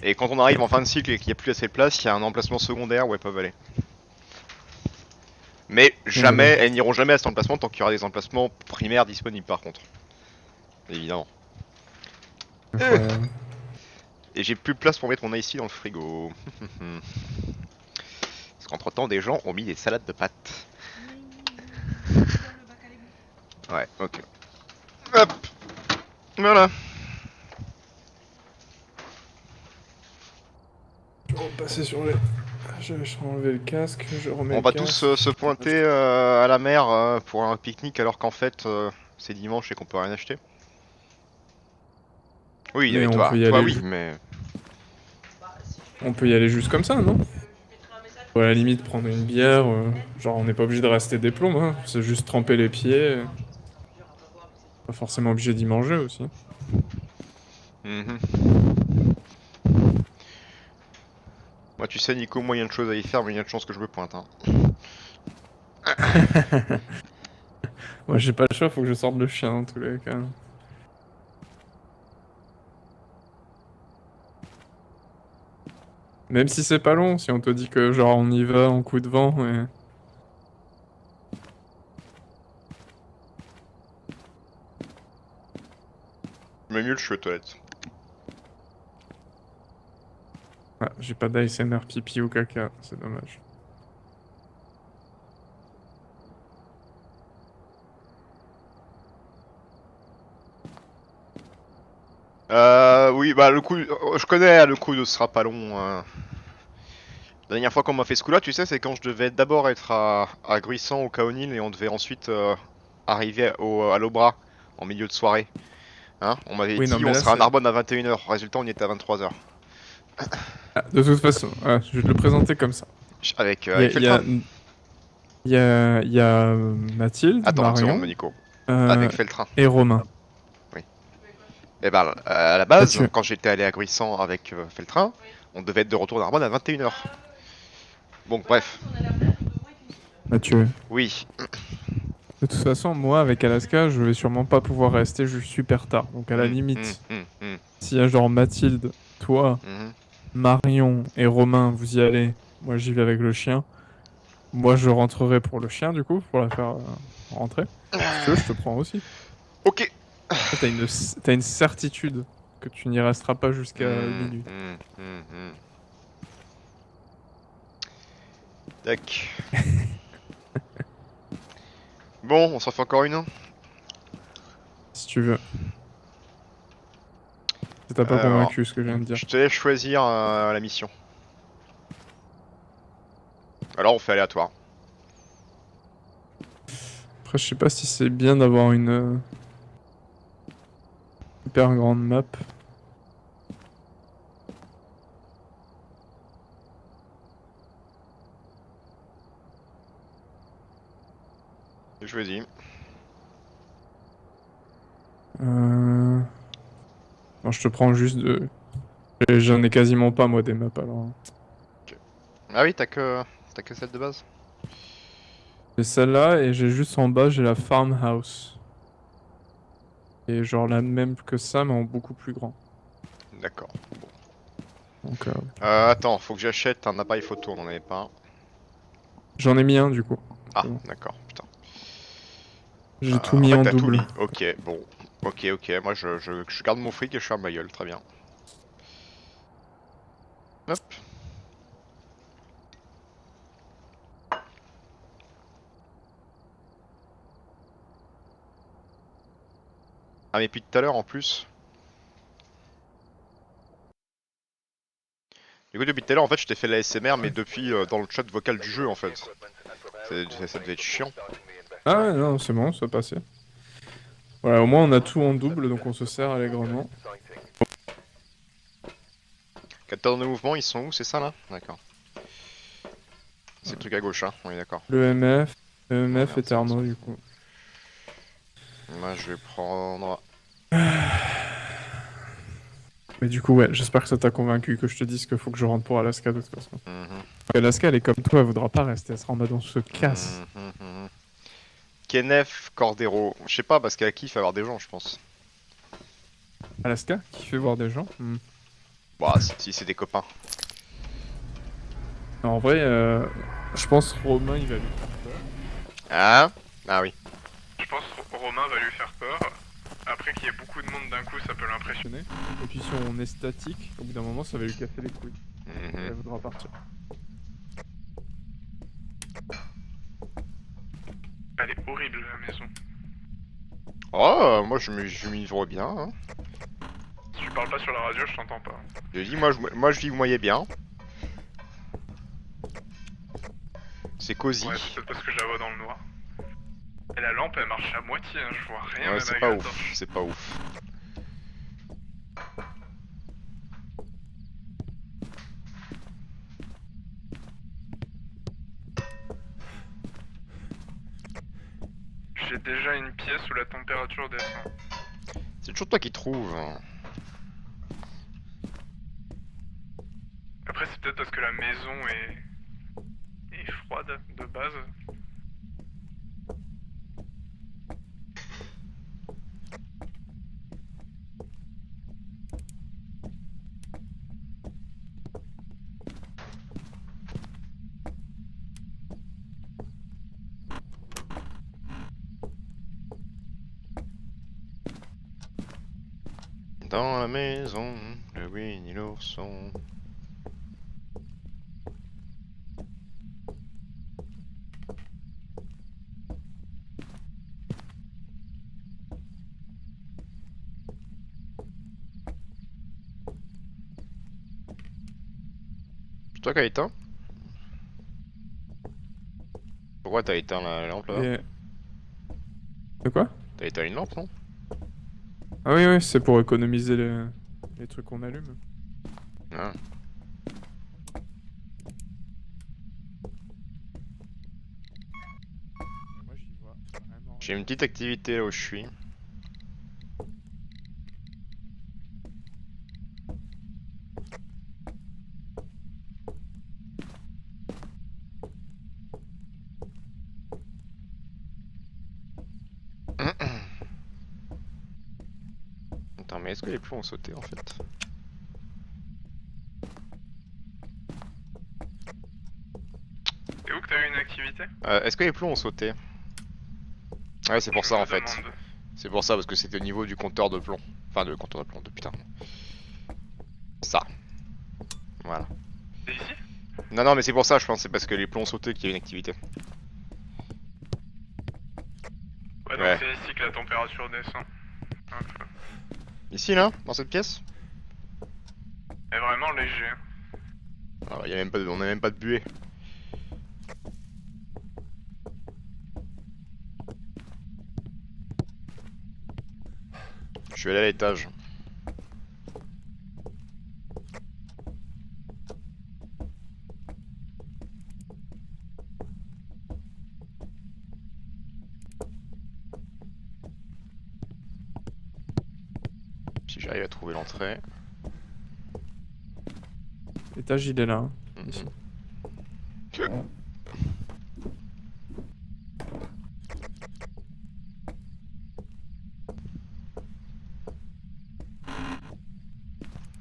Et quand on arrive en fin de cycle et qu'il n'y a plus assez de place, il y a un emplacement secondaire où elles peuvent aller. Mais jamais, elles n'iront jamais à cet emplacement tant qu'il y aura des emplacements primaires disponibles par contre. Évidemment. Incroyable. Et j'ai plus de place pour mettre mon ici dans le frigo. Parce qu'entre temps des gens ont mis des salades de pâtes. Dans le bac à l'égout. Ouais, ok. Hop. Voilà. Je vais repasser sur les... Je vais enlever le casque, je remets On le va casque. tous se pointer à la mer pour un pique-nique alors qu'en fait c'est dimanche et qu'on peut rien acheter. Oui, Mais mais on toi, peut y toi aller, oui, mais... Bah, si je on peut y aller juste comme ça, non? je mettrai un message. Ou à la limite prendre une bière, genre on n'est pas obligé de rester des plombs, hein. C'est juste tremper les pieds, Plusieurs à pas boire, mais c'est pas forcément obligé d'y manger aussi. Mhm. Moi tu sais Nico, moi il y a une chose à y faire mais il y a de chance que je me pointe. Hein. Moi j'ai pas le choix, faut que je sorte le chien dans tous les cas. Même si c'est pas long, si on te dit que genre on y va en coup de vent et... Mais mieux je suis aux toilettes. Ah, j'ai pas d'ASMR pipi ou caca, c'est dommage. Oui, bah le coup, je connais le coup de ce sera pas long. La dernière fois qu'on m'a fait ce coup-là, tu sais, c'est quand je devais d'abord être à Gruissant au Kaonil et on devait ensuite arriver à l'Aubra en milieu de soirée. Hein, on m'avait Oui, non, dit mais on là sera à c'est... Narbonne à 21h. Résultat, on y était à 23h. Ah, de toute façon, je vais te le présenter comme ça. Il y a, Avec il y a, Feltrin. il y a Mathilde, Attends, une seconde, Marion Nico. euh, Avec Feltrin. et Romain. Oui. Et ben, à la Mathieu. base, quand j'étais allé à Gruissant avec Feltrin, on devait être de retour à Narbonne à 21h. Bon, bref. On a l'air bête, on peut moins cuisine. Mathieu. Oui. De toute façon, moi, avec Alaska, je vais sûrement pas pouvoir rester super tard. Donc, à la limite, s'il y a genre Mathilde, toi, Marion et Romain, vous y allez, moi j'y vais avec le chien. Moi, je rentrerai pour le chien, du coup, pour la faire rentrer. Si tu veux, je te prends aussi. Ok. T'as une certitude que tu n'y resteras pas jusqu'à minuit. Tac. Bon, on s'en fait encore une. Si tu veux. Si t'as pas Alors, convaincu ce que je viens de dire. je te laisse choisir la mission. Alors, on fait aléatoire. Après, je sais pas si c'est bien d'avoir une super grande map. J'ai choisi. Non, je te prends juste de... J'en ai quasiment pas, moi, des maps, alors. Ah oui, t'as que celle de base. J'ai celle-là, et j'ai juste en bas, j'ai la farmhouse. Et genre la même que ça, mais en beaucoup plus grand. D'accord. Donc, Attends, faut que j'achète un appareil photo, on en avait pas un. j'en ai mis un, du coup. Ah, C'est bon. d'accord, putain. J'ai tout En mis fait, en t'as tout double. mis. Ok, bon. Ok, moi je garde mon fric et je ferme ma gueule, très bien. Hop. Ah, mais puis tout à l'heure en plus. Du coup, depuis tout à l'heure, en fait, je t'ai fait la SMR, mais depuis dans le chat vocal du jeu, en fait. Ça devait être chiant. Ah ouais, non, c'est bon, ça passait. Voilà, au moins on a tout en double, donc on se sert allègrement. Capteurs de mouvement, ils sont où? C'est ça là? D'accord. C'est le truc à gauche, hein? On est d'accord. Le Non, EMF merde, et c'est bon, thermo, ça. du coup. Moi, je vais prendre. Mais du coup, ouais, j'espère que ça t'a convaincu que je te dise qu'il faut que je rentre pour Alaska de toute façon. Mhm, Alaska, elle est comme toi, elle voudra pas rester, elle sera en mode on se casse. mhm. Kenneth Cordero. Je sais pas, parce qu'elle kiffe avoir des gens, je pense. Alaska, qui fait voir des gens. Bah, si c'est des copains. En vrai, je pense Romain, il va lui faire peur. Hein? Ah oui. Je pense que Romain va lui faire peur. Après qu'il y ait beaucoup de monde d'un coup, ça peut l'impressionner. Et puis si on est statique, au bout d'un moment, ça va lui casser les couilles. Et Mhm. elle voudra partir. Elle est horrible la maison. Oh, moi je m'y vois bien. Hein. Si tu parles pas sur la radio, je t'entends pas. Je dis, moi je m'y voyais bien. C'est cosy. Ouais, c'est peut-être parce que je la vois dans le noir. Et la lampe, elle marche à moitié, hein, je vois rien Ouais, même c'est avec pas la ouf. torche. C'est pas ouf. J'ai déjà une pièce où la température descend. C'est toujours toi qui trouves. Hein. Après, c'est peut-être parce que la maison est froide de base. Dans la maison, le Winnie l'ourson. C'est toi qui as éteint? Pourquoi t'as éteint la lampe là? Et... De quoi? T'as éteint une lampe, non? Ah oui, oui, c'est pour économiser les trucs qu'on allume. Ah. Mais moi, j'y vois vraiment J'ai rien. une petite activité là où je suis. Attends, mais est-ce que les plombs ont sauté en fait? Et où que t'as eu une activité? Est-ce que les plombs ont sauté? Ouais, c'est pour Je ça me en fait. demande. C'est pour ça, parce que c'était au niveau du compteur de plomb. Enfin, de compteur de plomb, de putain. Ça. Voilà. C'est ici? Non, non, mais c'est pour ça, je pense, c'est parce que les plombs ont sauté qu'il y a une activité. Ouais, donc Ouais. c'est ici que la température descend. Un peu. Ici, là, dans cette pièce? Elle est vraiment léger. Hein. Ah, y a même pas on a même pas de buée. Je suis allé à l'étage. Si j'arrive à trouver l'entrée. L'étage, il est là, hein, Mhm. ici.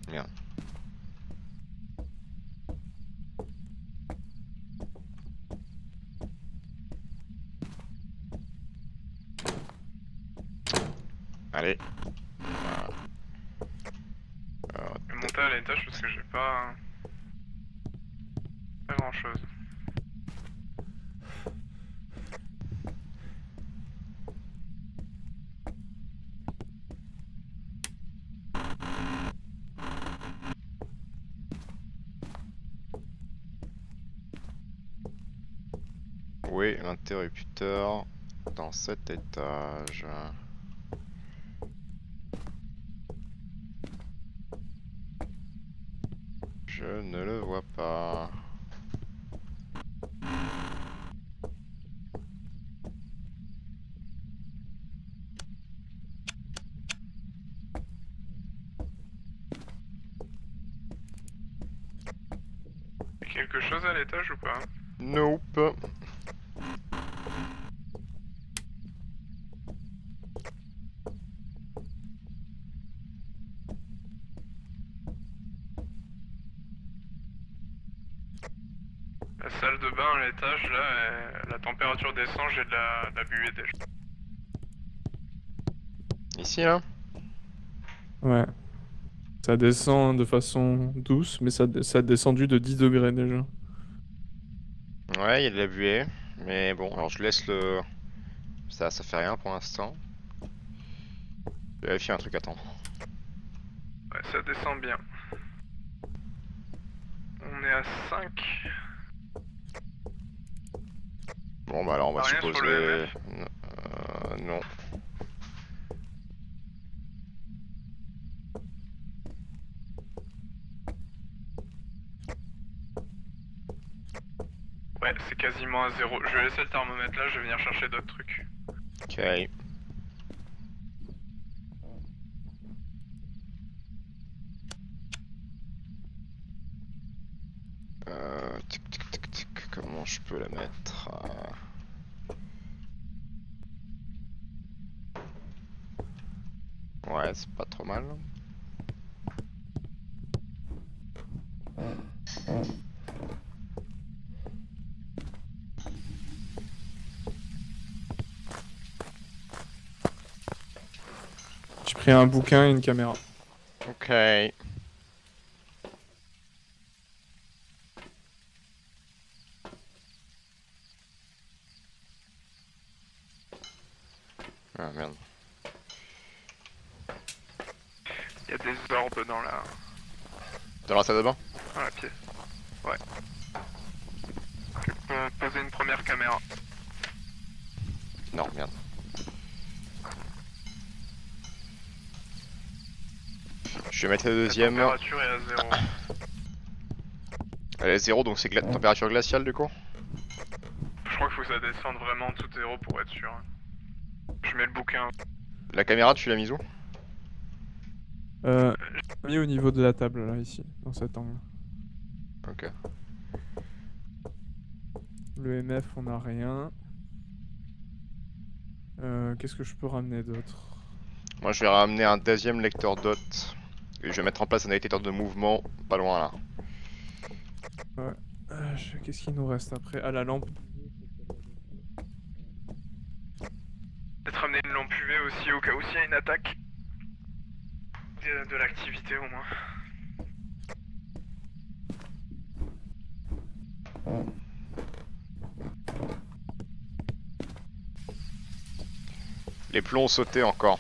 Merde. Allez. Voilà. Alors, Je vais monter à l'étage parce que j'ai pas grand chose. où est l'interrupteur dans cet étage? Je ne le vois pas. Quelque chose à l'étage ou pas? Nope. La salle de bain à l'étage, là, la température descend, j'ai de la buée déjà. Ici, là? Ouais. Ça descend de façon douce, mais ça a descendu de 10 degrés déjà. Ouais, il y a de la buée. Mais bon, alors je laisse le... Ça fait rien pour l'instant. Je vais vérifier un truc, attends. Ouais, ça descend bien. On est à 5. Bon, bah alors on va Rien sur supposer... le MF? Non. Ouais, c'est quasiment à 0. Je vais laisser le thermomètre là, je vais venir chercher d'autres trucs. Ok. Tic, tic, tic, tic. Comment je peux la mettre Ouais, c'est pas trop mal. J'ai pris un bouquin et une caméra. Ok. Ah merde. Il y a des orbes dans Dans la salle de bain? la pièce. Ouais. Je peux poser une première caméra. Non, merde. Je vais mettre la La deuxième. température est à 0. Elle est 0, donc c'est température glaciale du coup? Je crois qu'il faut que ça descende vraiment en dessous de 0 pour être sûr. Je mets le bouquin. La caméra, tu l'as mise où? Mis au niveau de la table là, ici, dans cet angle. Ok. Le MF, on a rien. Qu'est-ce que je peux ramener d'autre? Moi je vais ramener un deuxième lecteur dot. Et je vais mettre en place un détecteur de mouvement pas loin là. Ouais. Qu'est-ce qu'il nous reste après? Ah, la lampe. Peut-être ramener une lampe UV aussi au cas où s'il y a une attaque. De l'activité au moins. Les plombs ont sauté encore.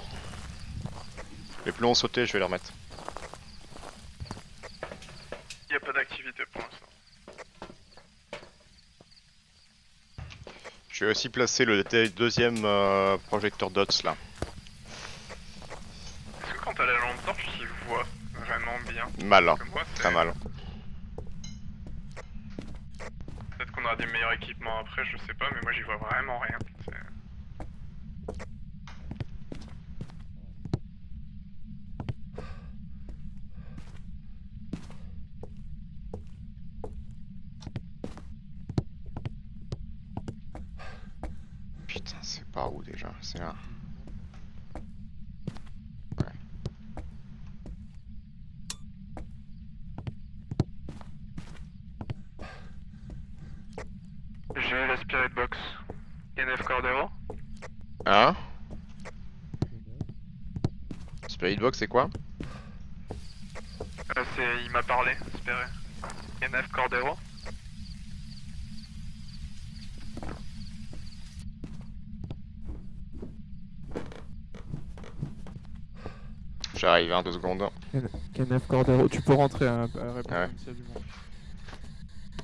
Les plombs ont sauté, je vais les remettre. Il n'y a pas d'activité pour l'instant. Je vais aussi placer le deuxième projecteur dots là. Est-ce que quand t'as la lampe torche, tu vois vraiment bien? Mal, hein. Comme moi, Très mal. Peut-être qu'on aura des meilleurs équipements après, je sais pas, mais moi j'y vois vraiment rien. Putain, c'est par où déjà? C'est là. J'ai eu la Spirit Box. NF Cordero. Hein? Spirit Box c'est quoi? Il m'a parlé, espéré. NF Cordero. J'arrive, hein, 2 secondes. Kenneth Cordero, tu peux rentrer à répondre Ouais. même s'il y a du monde.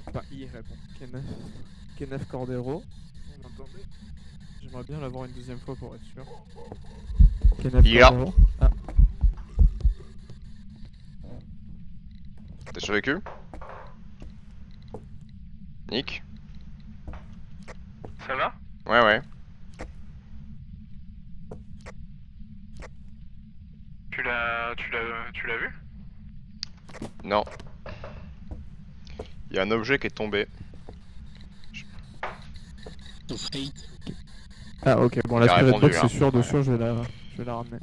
Enfin, il répond. Kenneth Cordero. Vous m'entendez? J'aimerais bien l'avoir une deuxième fois pour être sûr. Kenneth Il est là. Cordero. Ah, T'as survécu? Nick? Ça va? Ouais, ouais. Tu l'as vu? Non. Il y a un objet qui est tombé. Ah ok, bon Il la a spirit répondu, box hein. c'est sûr de Ouais. sûr je vais la ramener.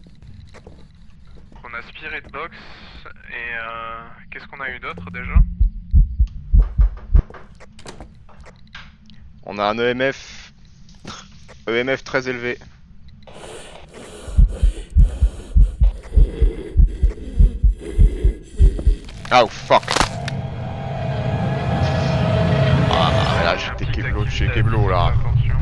On a Spirit Box et qu'est-ce qu'on a eu d'autre déjà? On a un EMF très élevé. Oh fuck. Ah là j'ai des keblos de chez Keblo là. Attention.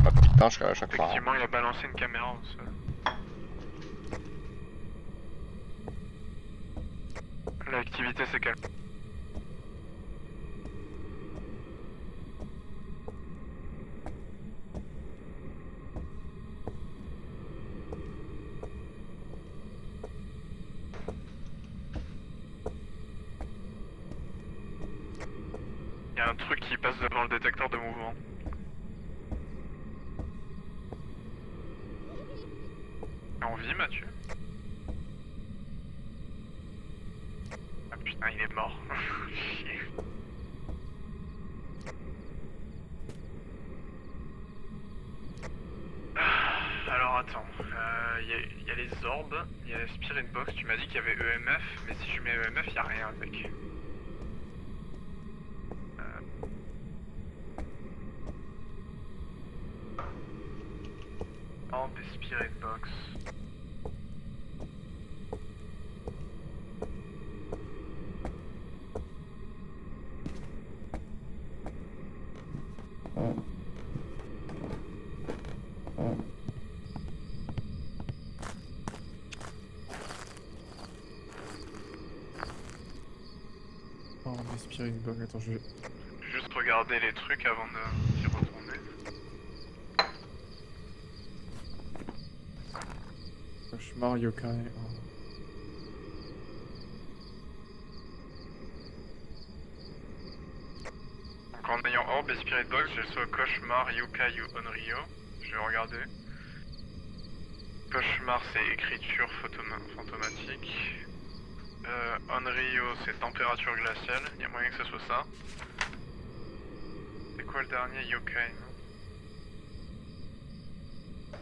Ma petite tinche à chaque fois. Hein. Effectivement, il a balancé une caméra au sol. L'activité s'est calmée. Il y a un truc qui passe devant le détecteur de mouvement. T'es en vie, Mathieu? Ah putain, il est mort. Chier. Alors attends, il y a les orbes, il y a la Spirit Box, tu m'as dit qu'il y avait EMF, mais si je mets EMF, il n'y a rien avec. Orbe et Spirit Box. Oh mais spirit box, attends je vais... Juste regarder les trucs avant d'y retourner. Cauchemar, yokai... oh. Donc en ayant Orbe et Spirit Box, j'ai soit Cauchemar, Yokai ou Onryo. Je vais regarder. Cauchemar c'est écriture fantomatique. Onryo c'est température glaciale, il y a moyen que ce soit ça. C'est quoi le dernier? Yokai, non?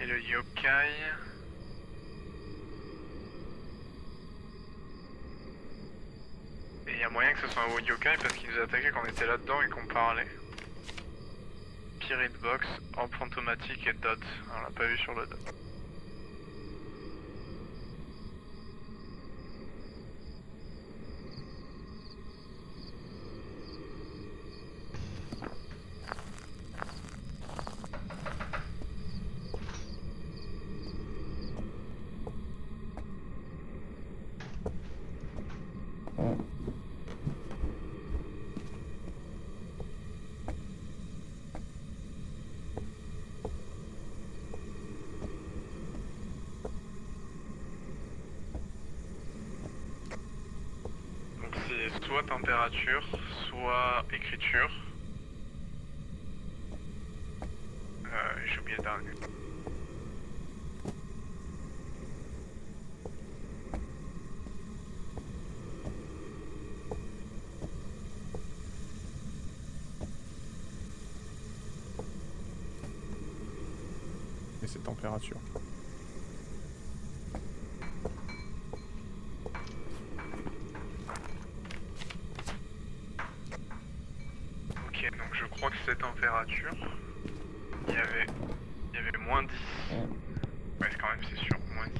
Et le Yokai... Et il y a moyen que ce soit un Yokai parce qu'il nous a attaqué quand on était là-dedans et qu'on parlait. Spirit Box, Orbe fantomatique et Dot. On l'a pas vu sur le Dot. Donc c'est soit température, soit écriture. J'ai oublié le dernier. Et c'est température. Ok, donc je crois que c'est température. Il y avait moins 10. Ouais, quand même, c'est sûr, moins 10.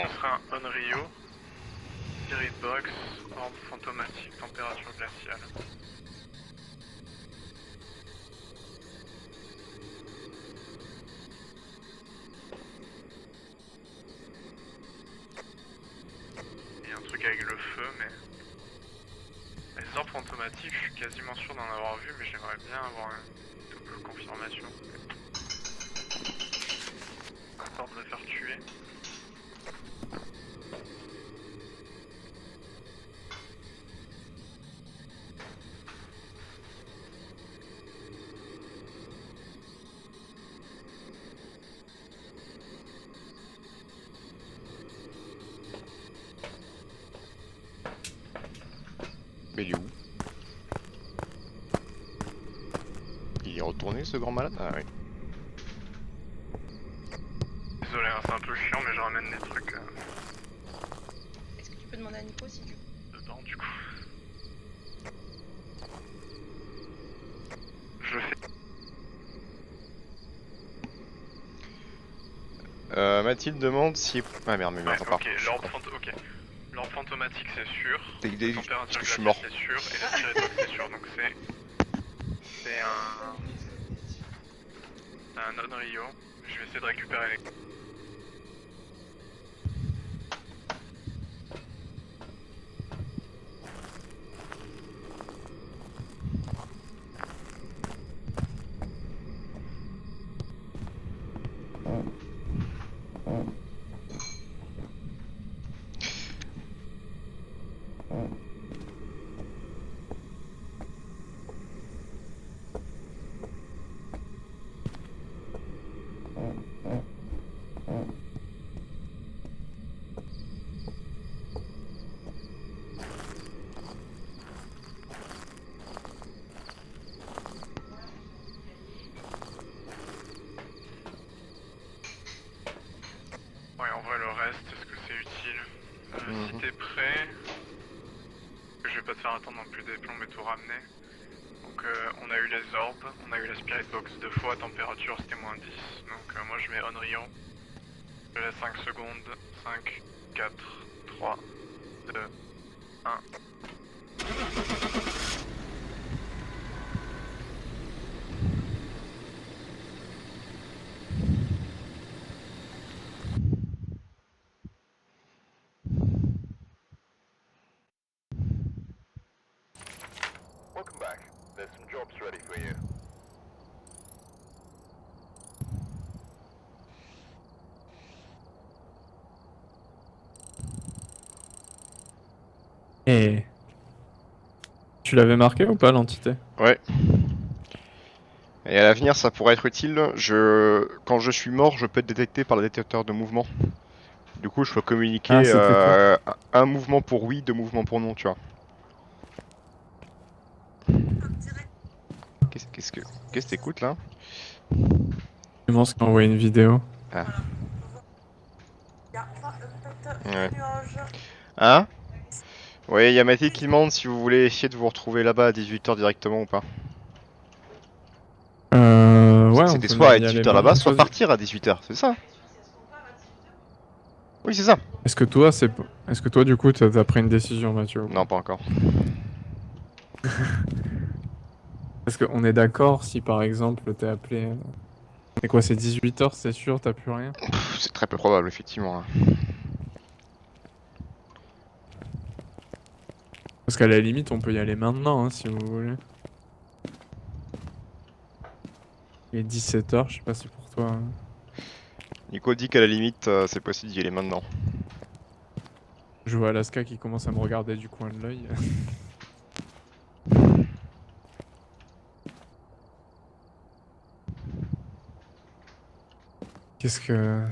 Ce sera un Onryo, Spirit Box, Orbe fantomatique, température glaciale. Il y a un truc avec le feu, mais... Les orbes fantomatiques, je suis quasiment sûr d'en avoir vu, mais j'aimerais bien avoir une double confirmation. Histoire de me faire tuer. Mais il est où? Il est retourné ce grand malade? Ah oui. Désolé, hein, c'est un peu chiant, mais je ramène des trucs Est-ce que tu peux demander à Nico si tu... dedans du coup. Je fais. Mathilde demande si... Ah merde, mais Ouais, attends pas. ok, L'orbe fantomatique c'est sûr. T'es- t'es- La température parce que je suis glaciaire mort. c'est sûr. Et la spirit c'est sûr. Donc c'est un non-Rio. Je vais essayer de récupérer les... Ouais, en vrai, le reste, est-ce que c'est utile? Si t'es prêt, je vais pas te faire attendre non plus des plombs et tout ramener. Donc, on a eu les orbes, on a eu la spirit box 2 fois, température c'était -10. Donc, moi je mets Onryo. Je laisse 5 secondes. 5, 4, 3, 2, 1. Welcome back. There's some jobs ready for you. Et... Tu l'avais marqué ou pas, l'entité? Ouais. Et à l'avenir, ça pourrait être utile. Quand je suis mort, je peux être détecté par le détecteur de mouvement. Du coup, je peux communiquer Ah, c'était toi. un mouvement pour oui, 2 mouvements pour non, tu vois. Qu'est-ce que t'écoutes là? Je pense qu'il a envoyé une vidéo. Ah. Ouais. Hein? Ouais, y a Mathilde qui demande si vous voulez essayer de vous retrouver là-bas à 18h directement ou pas. Ouais, on C'était peut soit à y aller 18h là-bas, maintenant. soit Toi, partir à 18h, c'est ça? Oui, c'est ça. est-ce que toi, du coup, t'as pris une décision, Mathieu, ou Non, pas? pas encore. Parce qu'on est d'accord si, par exemple, t'es appelé... C'est quoi, c'est 18h, c'est sûr, t'as plus rien? C'est très peu probable, effectivement. Là. Parce qu'à la limite, on peut y aller maintenant, hein, si vous voulez. Il est 17h, je sais pas si pour toi... Nico dit qu'à la limite, c'est possible d'y aller maintenant. Je vois Alaska qui commence à me regarder du coin de l'œil. Qu'est-ce que...